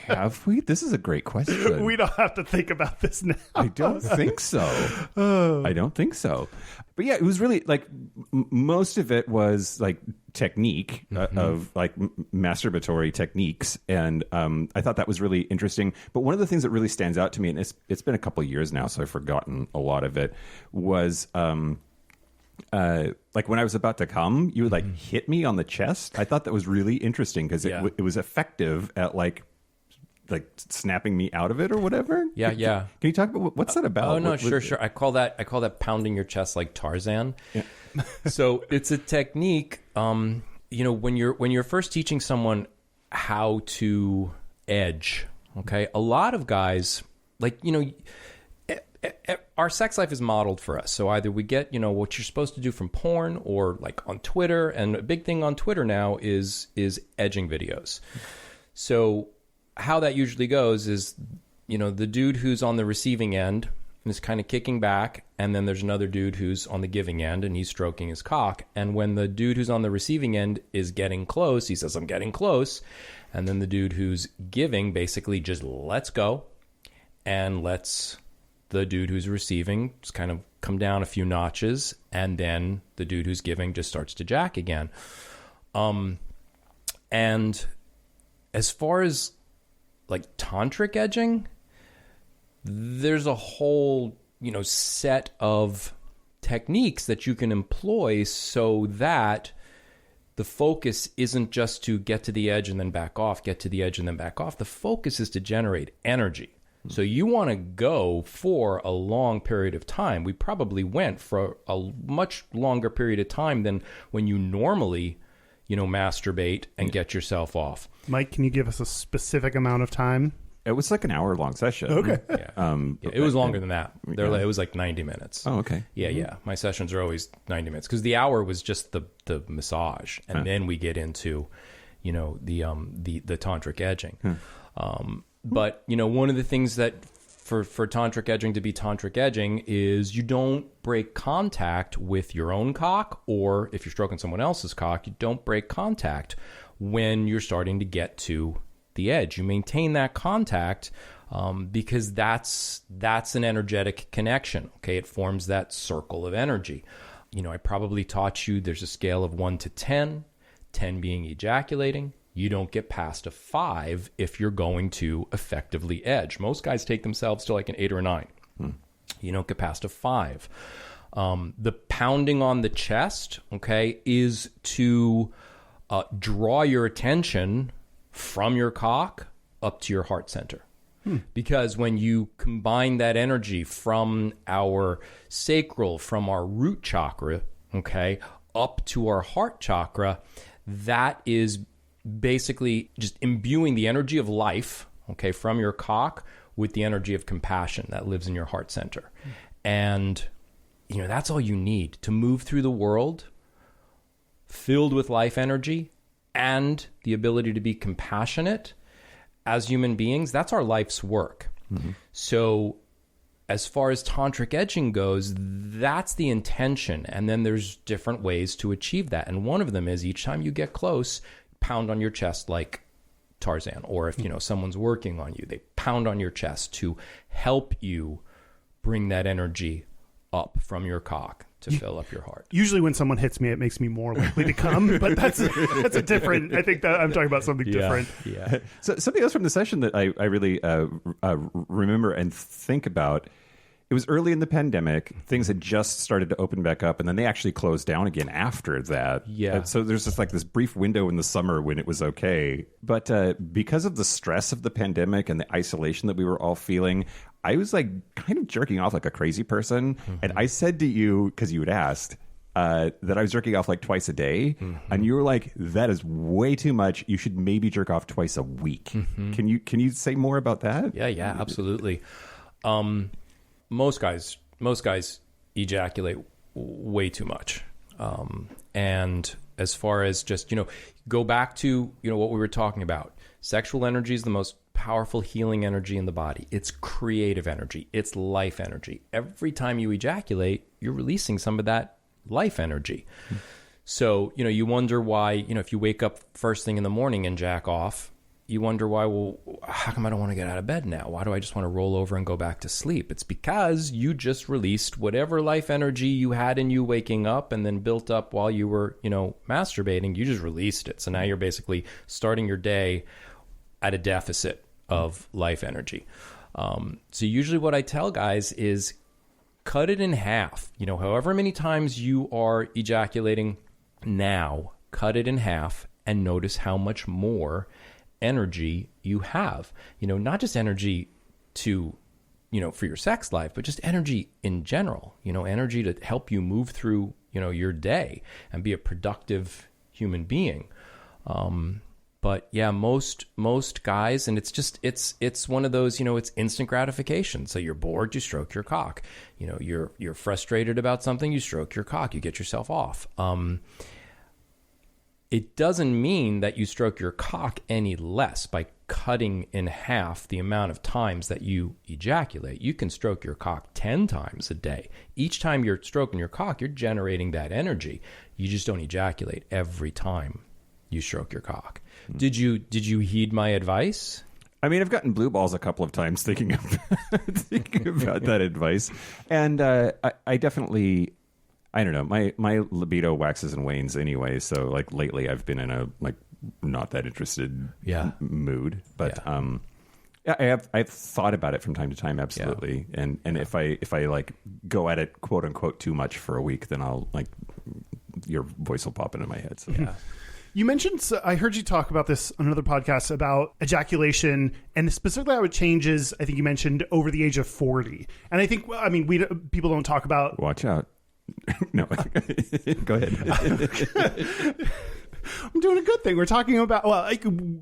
Have we? This is a great question. We don't have to think about this now. I don't think so. I don't think so. But yeah, it was really like most of it was like technique of like masturbatory techniques, and I thought that was really interesting. But one of the things that really stands out to me, and it's been a couple of years now, so I've forgotten a lot of it, was like when I was about to come, you would like hit me on the chest. I thought that was really interesting because it was effective at like snapping me out of it or whatever. Yeah. Can you talk about what's that about? Oh no, sure. I call that pounding your chest like Tarzan. Yeah. So it's a technique. When you're first teaching someone how to edge, okay, a lot of guys our sex life is modeled for us. So either we get, what you're supposed to do from porn or like on Twitter. And a big thing on Twitter now is edging videos. So how that usually goes is, the dude who's on the receiving end is kind of kicking back. And then there's another dude who's on the giving end and he's stroking his cock. And when the dude who's on the receiving end is getting close, he says, "I'm getting close." And then the dude who's giving basically just lets go and lets the dude who's receiving just kind of come down a few notches, and then the dude who's giving just starts to jack again. And as far as like tantric edging, there's a whole, set of techniques that you can employ so that the focus isn't just to get to the edge and then back off, get to the edge and then back off. The focus is to generate energy. So you want to go for a long period of time. We probably went for a much longer period of time than when you normally, masturbate and get yourself off. Mike, can you give us a specific amount of time? It was like an hour-long session. Okay. Yeah. It was longer than that. It was like 90 minutes. Oh, okay. Yeah. My sessions are always 90 minutes because the hour was just the massage, and then we get into, the tantric edging. But, one of the things that for tantric edging to be tantric edging is you don't break contact with your own cock, or if you're stroking someone else's cock, you don't break contact when you're starting to get to the edge. You maintain that contact because that's an energetic connection. Okay, it forms that circle of energy. I probably taught you there's a scale of 1 to 10, 10 being ejaculating. You don't get past a 5 if you're going to effectively edge. Most guys take themselves to like an 8 or a 9. You don't get past a 5. The pounding on the chest, okay, is to draw your attention from your cock up to your heart center. Because when you combine that energy from our sacral, from our root chakra, okay, up to our heart chakra, that is basically just imbuing the energy of life, okay, from your cock with the energy of compassion that lives in your heart center. And, that's all you need to move through the world filled with life energy and the ability to be compassionate as human beings. That's our life's work. So as far as tantric edging goes, that's the intention. And then there's different ways to achieve that. And one of them is each time you get close, pound on your chest like Tarzan, or if, someone's working on you, they pound on your chest to help you bring that energy up from your cock to fill up your heart. Usually when someone hits me, it makes me more likely to come, but that's a different, I think that I'm talking about something different. Yeah. So something else from the session that I really remember and think about, it was early in the pandemic. Things had just started to open back up, and then they actually closed down again after that. Yeah. So there's just like this brief window in the summer when it was okay. But because of the stress of the pandemic and the isolation that we were all feeling, I was like kind of jerking off like a crazy person. Mm-hmm. And I said to you, because you had asked, that I was jerking off like twice a day. Mm-hmm. And you were like, that is way too much. You should maybe jerk off twice a week. Mm-hmm. Can you say more about that? Yeah, absolutely. Most guys ejaculate way too much. And as far as just, go back to, what we were talking about. Sexual energy is the most powerful healing energy in the body. It's creative energy. It's life energy. Every time you ejaculate, you're releasing some of that life energy. Mm-hmm. So, you wonder why, if you wake up first thing in the morning and jack off, you wonder why, well, how come I don't want to get out of bed now? Why do I just want to roll over and go back to sleep? It's because you just released whatever life energy you had in you waking up and then built up while you were, masturbating. You just released it. So now you're basically starting your day at a deficit of life energy. So usually what I tell guys is cut it in half. However many times you are ejaculating now, cut it in half and notice how much more energy you have, not just energy to, for your sex life, but just energy in general, energy to help you move through, your day and be a productive human being. But yeah, most guys, and it's one of those, it's instant gratification. So you're bored, you stroke your cock, you're frustrated about something, you stroke your cock, you get yourself off. It doesn't mean that you stroke your cock any less by cutting in half the amount of times that you ejaculate. You can stroke your cock 10 times a day. Each time you're stroking your cock, you're generating that energy. You just don't ejaculate every time you stroke your cock. Mm-hmm. Did you heed my advice? I mean, I've gotten blue balls a couple of times thinking about that advice. And I definitely... I don't know. My libido waxes and wanes anyway. So like lately I've been in a like not that interested mood. But I've thought about it from time to time. Absolutely. Yeah. And if I like go at it, quote unquote, too much for a week, then I'll like your voice will pop into my head. So. Yeah. You mentioned, I heard you talk about this on another podcast about ejaculation and specifically how it changes. I think you mentioned over the age of 40. And I think, people don't talk about. Watch out. No, go ahead. I'm doing a good thing. We're talking about,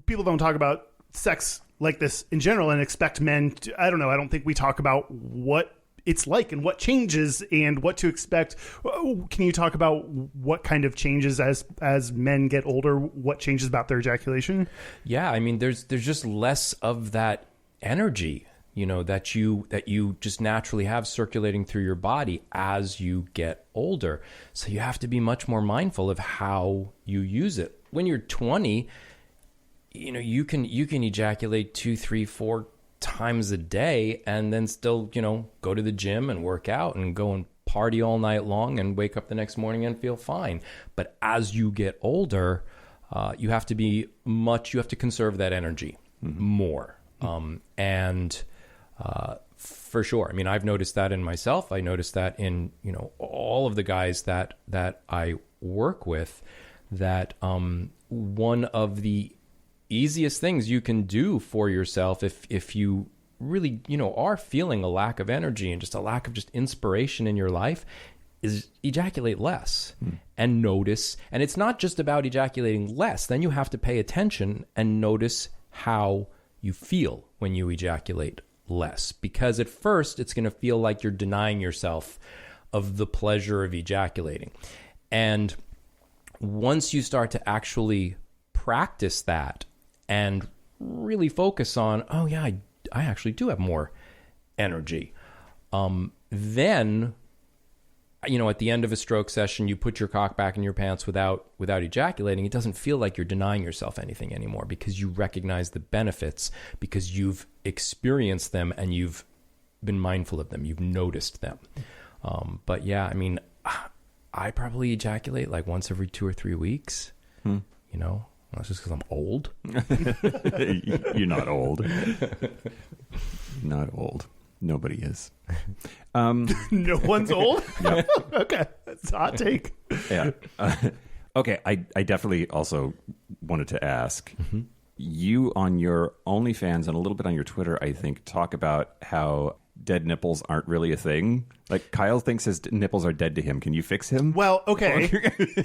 people don't talk about sex like this in general and expect men to, I don't know. I don't think we talk about what it's like and what changes and what to expect. Can you talk about what kind of changes as men get older? What changes about their ejaculation? Yeah, I mean, there's just less of that energy, that you just naturally have circulating through your body as you get older. So you have to be much more mindful of how you use it. When you're 20, you can ejaculate 2, 3, 4 times a day and then still, go to the gym and work out and go and party all night long and wake up the next morning and feel fine. But as you get older, you have to conserve that energy more. For sure. I mean, I've noticed that in myself. I noticed that in, all of the guys that I work with, that one of the easiest things you can do for yourself if you really, are feeling a lack of energy and just a lack of just inspiration in your life is ejaculate less and notice. And it's not just about ejaculating less. Then you have to pay attention and notice how you feel when you ejaculate less, because at first it's going to feel like you're denying yourself of the pleasure of ejaculating. And once you start to actually practice that and really focus on, oh yeah, I actually do have more energy, then at the end of a stroke session, you put your cock back in your pants without ejaculating, it doesn't feel like you're denying yourself anything anymore because you recognize the benefits, because you've experienced them and you've been mindful of them. You've noticed them. But yeah, I mean, I probably ejaculate like once every 2 or 3 weeks. That's just because I'm old. You're not old. Not old. Nobody is. No one's old? Yep. Okay. That's a hot take. Yeah. Okay. I definitely also wanted to ask, you on your OnlyFans and a little bit on your Twitter, I think, talk about how dead nipples aren't really a thing. Like, Kyle thinks his nipples are dead to him. Can you fix him? Well, okay.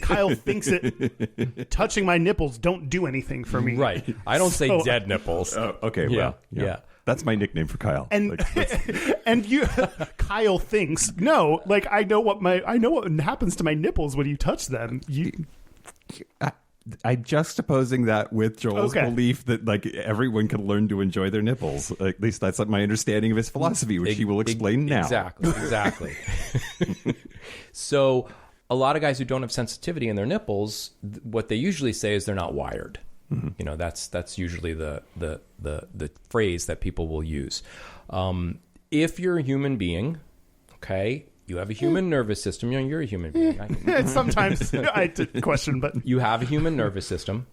Kyle thinks it. Touching my nipples don't do anything for me. Right. I don't say dead nipples. Okay. Well, yeah. That's my nickname for Kyle. And and you, Kyle thinks, no, like I know what happens to my nipples when you touch them. I'm juxtaposing that with Joel's belief that like everyone can learn to enjoy their nipples. At least that's my understanding of his philosophy, which he will explain now. Exactly. So a lot of guys who don't have sensitivity in their nipples, what they usually say is they're not wired. Mm-hmm. That's usually the phrase that people will use. If you're a human being, okay, you have a human nervous system. You're a human being. Sometimes I question, but you have a human nervous system.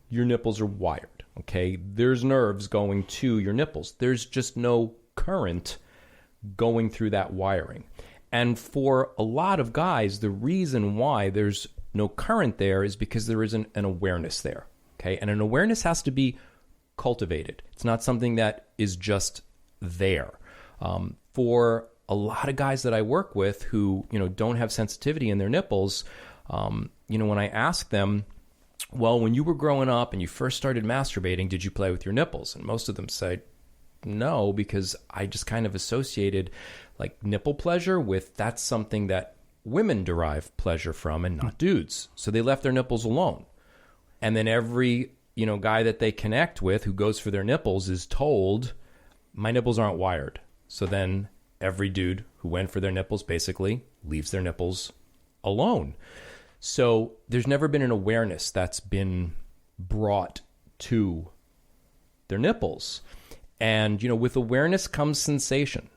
Your nipples are wired. Okay, there's nerves going to your nipples. There's just no current going through that wiring. And for a lot of guys, the reason why there's no current there is because there isn't an awareness there. Okay, and an awareness has to be cultivated. It's not something that is just there. For a lot of guys that I work with who, don't have sensitivity in their nipples, when I ask them, well, when you were growing up and you first started masturbating, did you play with your nipples? And most of them say no, because I just kind of associated like nipple pleasure with that's something that women derive pleasure from and not dudes. So they left their nipples alone. And then every, guy that they connect with who goes for their nipples is told, my nipples aren't wired. So then every dude who went for their nipples basically leaves their nipples alone. So there's never been an awareness that's been brought to their nipples. And, with awareness comes sensation.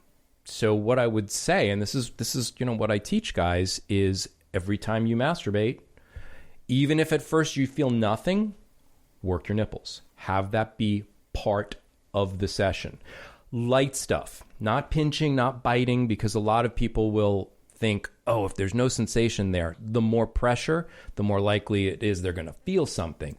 So what I would say, and this is what I teach guys, is every time you masturbate, even if at first you feel nothing, work your nipples. Have that be part of the session. Light stuff, not pinching, not biting, because a lot of people will think, oh, if there's no sensation there, the more pressure, the more likely it is they're going to feel something.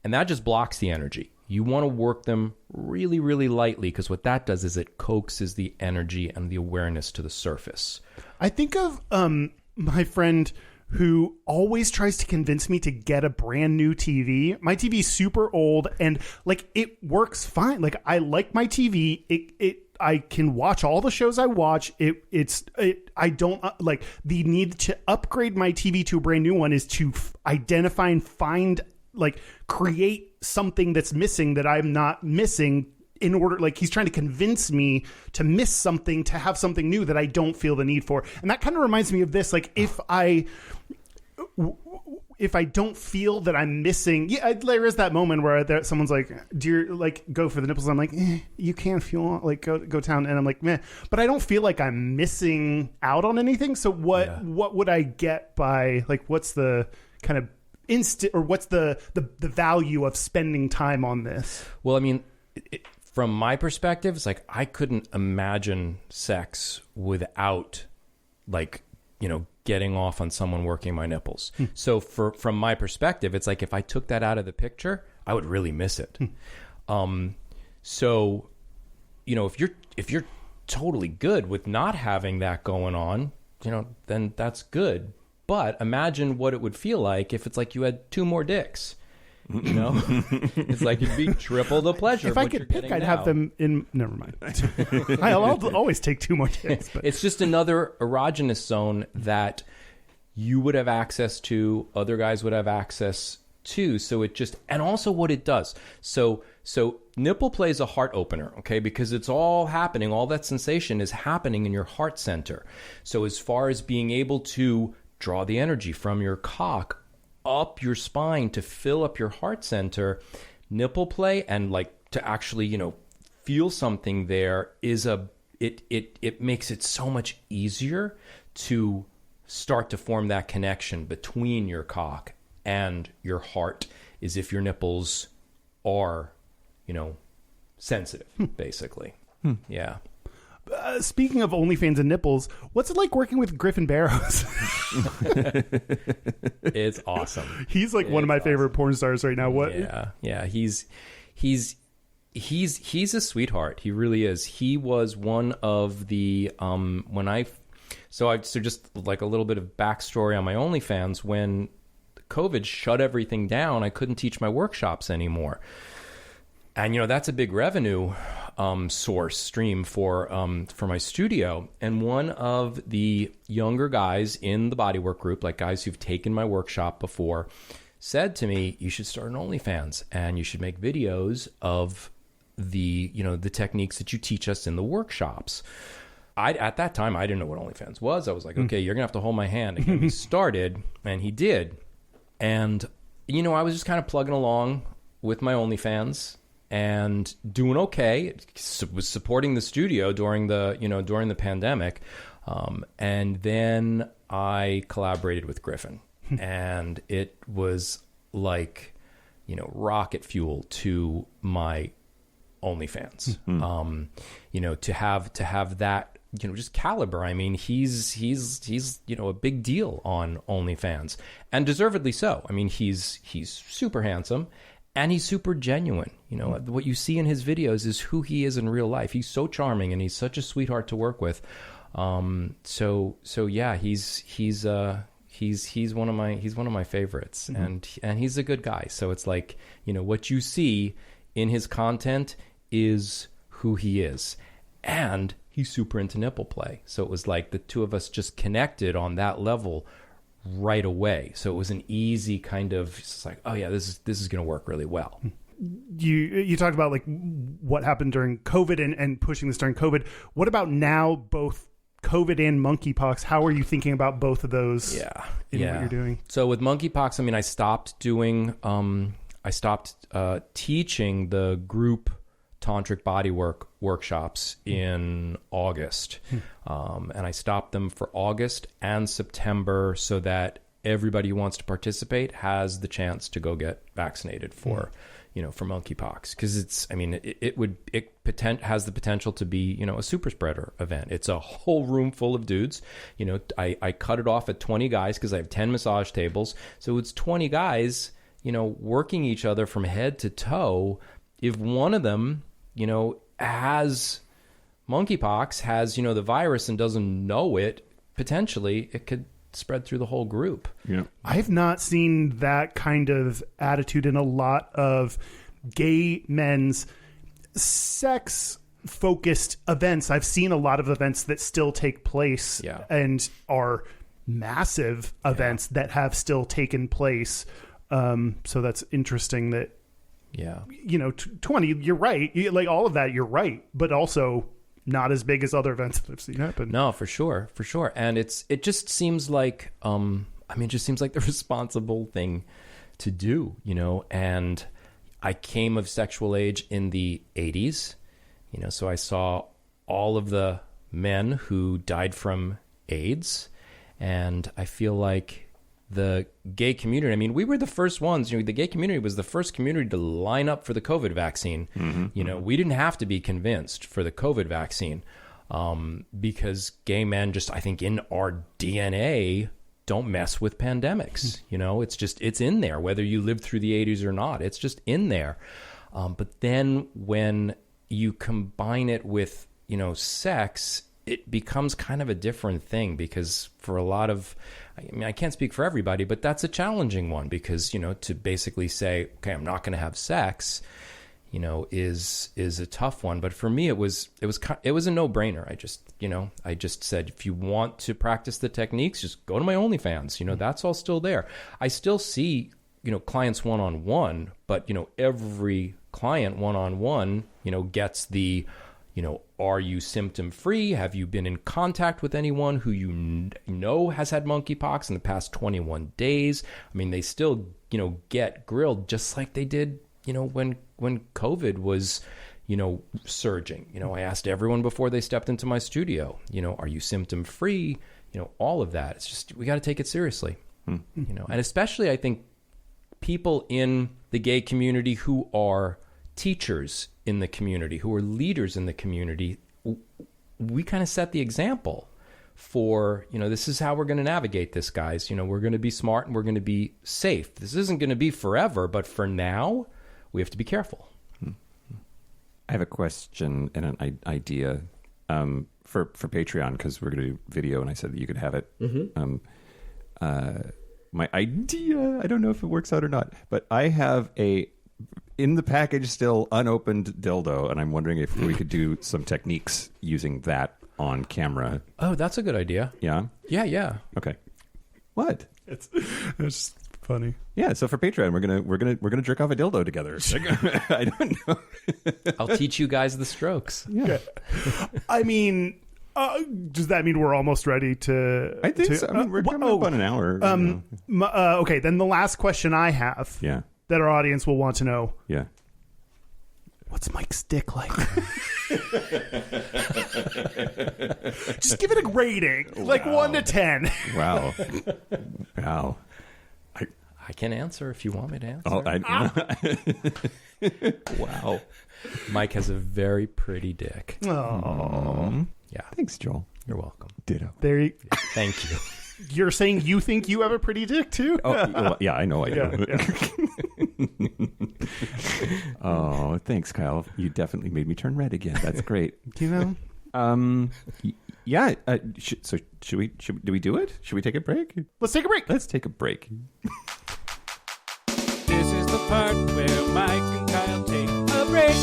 And that just blocks the energy. You want to work them really, really lightly, because what that does is it coaxes the energy and the awareness to the surface. I think of my friend who always tries to convince me to get a brand new TV. My TV's super old and like it works fine. Like I like my TV. I can watch all the shows I watch. I don't like the need to upgrade my TV to a brand new one is to identify and find, like, create something that's missing that I'm not missing in order, like he's trying to convince me to miss something, to have something new that I don't feel the need for. And that kind of reminds me of this, like if I don't feel that I'm missing, there is that moment where someone's like, do you like go for the nipples? I'm like, you can if you want, like go down. And I'm like, meh, but I don't feel like I'm missing out on anything. So what would I get by, like, what's the kind of instant, or what's the value of spending time on this? Well, I mean, from my perspective, it's like I couldn't imagine sex without, like, getting off on someone working my nipples. So from my perspective, it's like if I took that out of the picture, I would really miss it. So, if you're totally good with not having that going on, then that's good. But imagine what it would feel like if it's like you had 2 more dicks. It's like it'd be triple the pleasure. If I could pick, I'd have them in. Never mind. I'll always take 2 more dicks. But. It's just another erogenous zone that you would have access to. Other guys would have access too. So it just, and also what it does. So nipple play is a heart opener, okay? Because it's all happening, all that sensation is happening in your heart center. So as far as being able to draw the energy from your cock up your spine to fill up your heart center, nipple play and like to actually, feel something there is it makes it so much easier to start to form that connection between your cock and your heart, is if your nipples are, sensitive, basically. Yeah. Speaking of OnlyFans and nipples, what's it like working with Griffin Barrows? It's awesome. He's like one of my favorite porn stars right now. What? Yeah. He's a sweetheart. He really is. He was one of the so just like a little bit of backstory on my OnlyFans. When COVID shut everything down, I couldn't teach my workshops anymore. And, that's a big revenue source stream for my studio. And one of the younger guys in the bodywork group, like guys who've taken my workshop before, said to me, you should start an OnlyFans and you should make videos of the techniques that you teach us in the workshops. At that time, I didn't know what OnlyFans was. I was like, okay, you're going to have to hold my hand and get me started. And he did. And, I was just kind of plugging along with my OnlyFans and doing okay. Was supporting the studio during the pandemic. And then I collaborated with Griffin. And it was like, rocket fuel to my OnlyFans. To have that, just caliber. I mean, he's a big deal on OnlyFans, and deservedly so. I mean, he's super handsome and he's super genuine. What you see in his videos is who he is in real life. He's so charming and he's such a sweetheart to work with. So yeah, he's one of my favorites, and he's a good guy. So it's like, what you see in his content is who he is, and he's super into nipple play. So it was like the two of us just connected on that level right away. So it was an easy kind of, it's like, oh yeah, this is going to work really well. You talked about like what happened during COVID and pushing this during COVID. What about now, both COVID and monkeypox? How are you thinking about both of those in what you're doing? So with monkeypox, I mean, I stopped teaching the group tantric bodywork workshops in August. And I stopped them for August and September so that everybody who wants to participate has the chance to go get vaccinated for monkeypox. Because it has the potential to be, a super spreader event. It's a whole room full of dudes. I cut it off at 20 guys because I have 10 massage tables. So it's 20 guys, working each other from head to toe. If one of them, has monkeypox, has, the virus and doesn't know it, potentially it could spread through the whole group. Yeah. I've not seen that kind of attitude in a lot of gay men's sex focused events. I've seen a lot of events that still take place and are massive events that have still taken place. So that's interesting that, 20, you're right. Like all of that, you're right. But also not as big as other events that I've seen happen. No, for sure. And it just seems like, the responsible thing to do, and I came of sexual age in the 80s, so I saw all of the men who died from AIDS, and I feel like the gay community, we were the first ones, the gay community was the first community to line up for the COVID vaccine. We didn't have to be convinced for the COVID vaccine because gay men just, I think in our DNA, don't mess with pandemics. It's in there, whether you lived through the 80s or not, it's just in there. But then when you combine it with, sex, it becomes kind of a different thing, because for a lot of, I can't speak for everybody, but that's a challenging one, because, to basically say, okay, I'm not going to have sex, is a tough one. But for me, it was a no-brainer. I just said, if you want to practice the techniques, just go to my OnlyFans. That's all still there. I still see clients one-on-one, but, every client one-on-one, gets the, are you symptom-free? Have you been in contact with anyone who has had monkeypox in the past 21 days? I mean, they still, get grilled just like they did, when COVID was, surging. I asked everyone before they stepped into my studio, are you symptom-free? All of that. It's just, we got to take it seriously, and especially I think people in the gay community who are teachers in the community, who are leaders in the community, we kind of set the example for, this is how we're going to navigate this, guys. We're going to be smart and we're going to be safe. This isn't going to be forever, but for now, we have to be careful. I have a question and an idea for Patreon, because we're going to do video, and I said that you could have it. My idea, I don't know if it works out or not, but I have in the package still unopened dildo, and I'm wondering if we could do some techniques using that on camera. Oh, that's a good idea. Yeah? Yeah. Okay. What? It's funny. Yeah, so for Patreon, we're gonna jerk off a dildo together. I don't know. I'll teach you guys the strokes. Yeah. I mean, does that mean we're almost ready to? I think so. I mean, we're coming up on an hour. Okay, then the last question I have, that our audience will want to know, what's Mike's dick like? Just give it a rating, like 1 to 10. Wow. I can answer if you want me to answer. Wow. Mike has a very pretty dick. Oh, yeah. Thanks, Joel. You're welcome. Ditto. Thank you. You're saying you think you have a pretty dick too? Oh, well, yeah, I know I do. Oh, thanks, Kyle. You definitely made me turn red again. That's great. Yeah. So do we do it? Should we take a break? Let's take a break. Let's take a break. This is the part where Mike and Kyle take a break.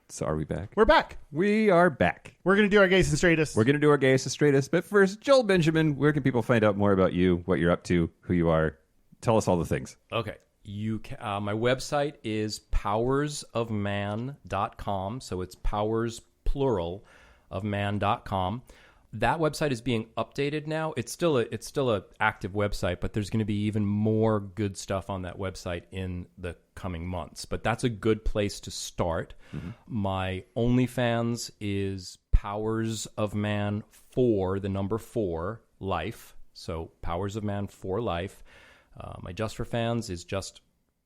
So are we back? We're back. We are back. We're going to do our Gayest and Straightest. We're going to do our Gayest and Straightest. But first, Joel Benjamin, where can people find out more about you, what you're up to, who you are? Tell us all the things. Okay. You can, my website is powersofman.com. So it's powers, plural, of man.com. That website is being updated now. It's still a active website, but there's going to be even more good stuff on that website in the coming months. But that's a good place to start. Mm-hmm. My OnlyFans is Powers of Man 4, the number 4, life. So Powers of Man 4 life. My Justfor.fans is just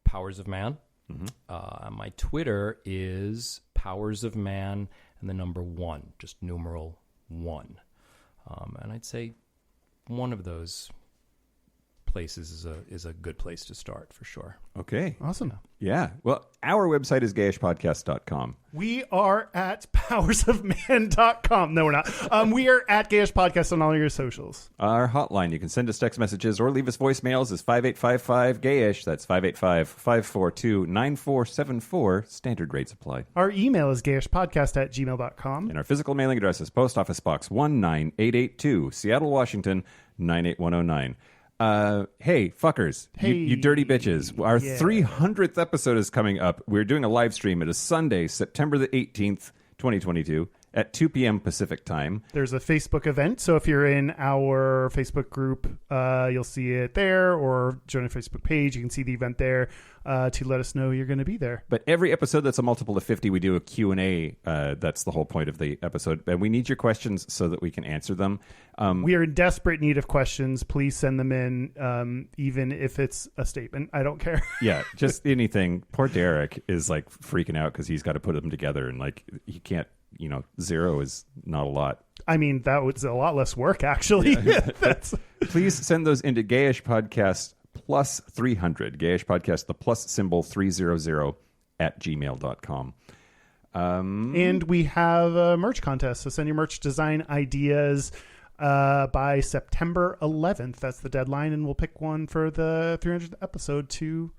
Powers of Man. Mm-hmm. My Twitter is Powers of Man and the number 1, just numeral 1. And I'd say one of those places is a good place to start for sure. Okay. Awesome. Yeah. Well, our website is gayishpodcast.com. We are at powersofman.com. No, we're not. We are at Gayish Podcast on all your socials. Our hotline, you can send us text messages or leave us voicemails, is 5855-GAYISH. That's 585-542-9474. Standard rates apply. Our email is gayishpodcast@gmail.com. And our physical mailing address is Post Office Box 19882, Seattle, Washington, 98109. Hey, fuckers, Hey. you dirty bitches. Our 300th episode is coming up. We're doing a live stream. It is Sunday, September the 18th, 2022 at 2 p.m. Pacific time. There's a Facebook event, so if you're in our Facebook group, you'll see it there, or join our Facebook page. You can see the event there to let us know you're going to be there. But every episode that's a multiple of 50, we do a Q&A. That's the whole point of the episode. And we need your questions so that we can answer them. We are in desperate need of questions. Please send them in, even if it's a statement. I don't care. Yeah, just anything. Poor Derek is like freaking out because he's got to put them together, and like he can't. 0 is not a lot. I mean, that was a lot less work, actually. Yeah. Please send those into Gayish Podcast plus 300. Gayish Podcast, the plus symbol 300 at gmail.com. And we have a merch contest. So send your merch design ideas by September 11th. That's the deadline. And we'll pick one for the 300th episode to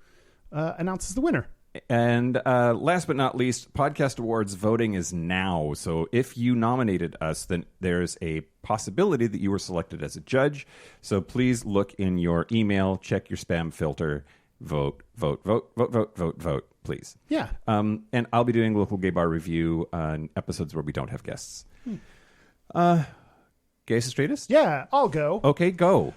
announce as the winner. And last but not least, Podcast Awards voting is now. So if you nominated us, then there's a possibility that you were selected as a judge. So please look in your email, check your spam filter, vote, please. Yeah. And I'll be doing local gay bar review on episodes where we don't have guests. Gayest, straightest? Yeah, I'll go. Okay, go.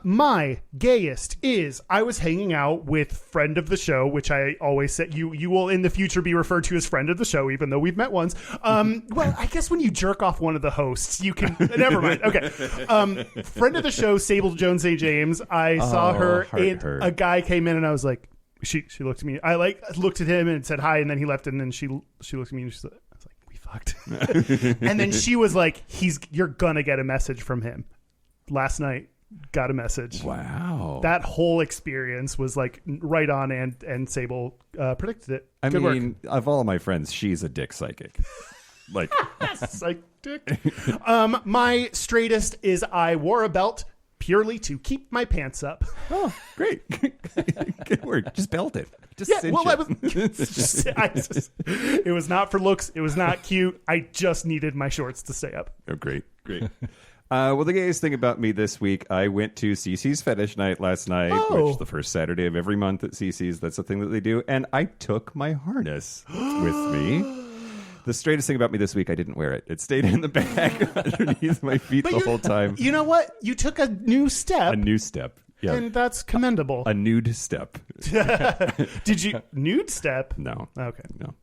My gayest is I was hanging out with friend of the show, which I always say you will in the future be referred to as friend of the show, even though we've met once. Well, I guess when you jerk off one of the hosts, you can. Never mind. Okay. Friend of the show, Sable Jones A. James. I saw her. A guy came in, and I was like, she looked at me. I looked at him and said hi, and then he left, and then she looked at me and she said, I was like, we fucked. And then she was like, you're gonna get a message from him. Last night. Got a message. Wow. That whole experience was like right on, and Sable predicted it. I Good mean, work. of all my friends, she's a dick psychic. Like, Psychic. My straightest is I wore a belt purely to keep my pants up. oh, great. Good work. Just belt it. Just Yeah, cinch well, it. it was not for looks. It was not cute. I just needed my shorts to stay up. Oh, great. Well, the gayest thing about me this week, I went to CC's Fetish Night last night, which is the first Saturday of every month at CC's. That's the thing that they do. And I took my harness with me. The straightest thing about me this week, I didn't wear it. It stayed in the bag underneath my feet the whole time. You know what? You took a new step. A new step. Yeah. And that's commendable. A nude step. Did you nude step? No. Okay. No.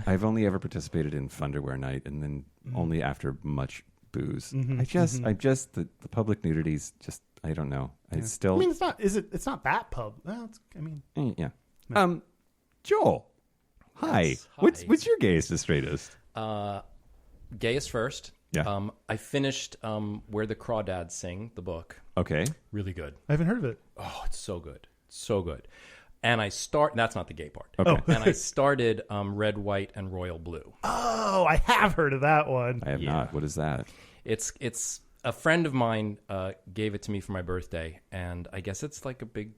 I've only ever participated in Funderwear Night, and then only after much booze. The public nudity's just, I don't know. I still. I mean, it's not. It's not that pub. Well, Yeah. Joel. Hi. Yes, hi. What's your gayest and straightest? Gayest first. Yeah. I finished Where the Crawdads Sing, the book. Okay. Really good. I haven't heard of it. Oh, it's so good. So good. And that's not the gay part. Okay. And I started Red, White, and Royal Blue. Oh, I have heard of that one. I have not. What is that? It's a friend of mine gave it to me for my birthday, and I guess it's like a big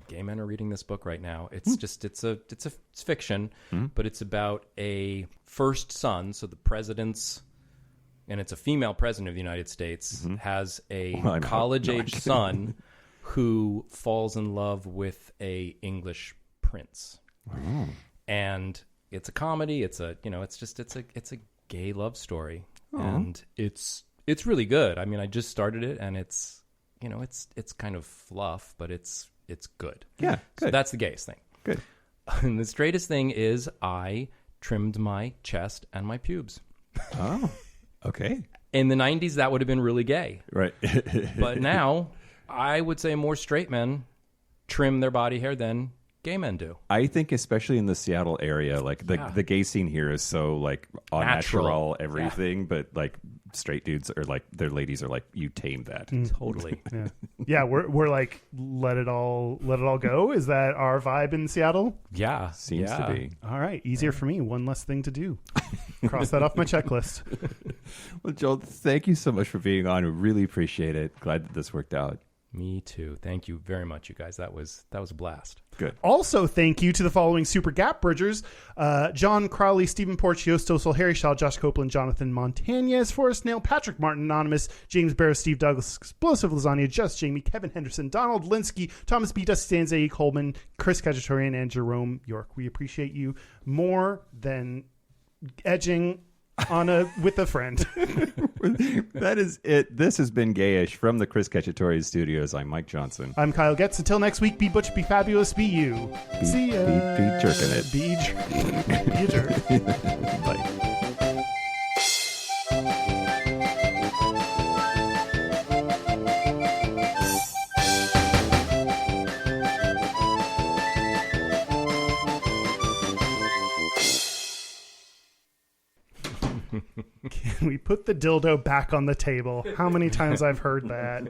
gay men are reading this book right now. It's just it's fiction, but it's about a first son. So the president's, and it's a female president of the United States, has a college-age son who falls in love with a English prince. Oh. And it's a comedy. It's a it's a gay love story. And it's really good. I mean, I just started it, and it's kind of fluff, but it's good. Yeah, good. So that's the gayest thing. Good. And the straightest thing is I trimmed my chest and my pubes. Oh, okay. In the 90s, that would have been really gay. Right. But now, I would say more straight men trim their body hair than gay men do. I think especially in the Seattle area, like the gay scene here is so like all natural everything, but like straight dudes are like, their ladies are like, you tame that. Totally. Yeah, we're like, let it all go. Is that our vibe in Seattle? Yeah. Seems to be. All right, easier for me. One less thing to do. Cross that off my checklist. Well, Joel, thank you so much for being on. We really appreciate it. Glad that this worked out. Me too. Thank you very much, you guys. That was a blast. Good. Also, thank you to the following Super Gap Bridgers: John Crowley, Stephen Porch, Yost Osel, Harry Shaw, Josh Copeland, Jonathan Montañez, Forrest Nail, Patrick Martin, Anonymous, James Barrows, Steve Douglas, Explosive Lasagna, Just Jamie, Kevin Henderson, Donald Linsky, Thomas B. Dusty Stanzay, Coleman, Chris Kajatorian, and Jerome York. We appreciate you more than edging with a friend. That is it. This has been Gayish from the Chris Cacciatore Studios. I'm Mike Johnson. I'm Kyle Getz. Until next week, be butch, be fabulous, be you. See ya. Be jerking it. Be a jerk. Bye. Can we put the dildo back on the table? How many times I've heard that?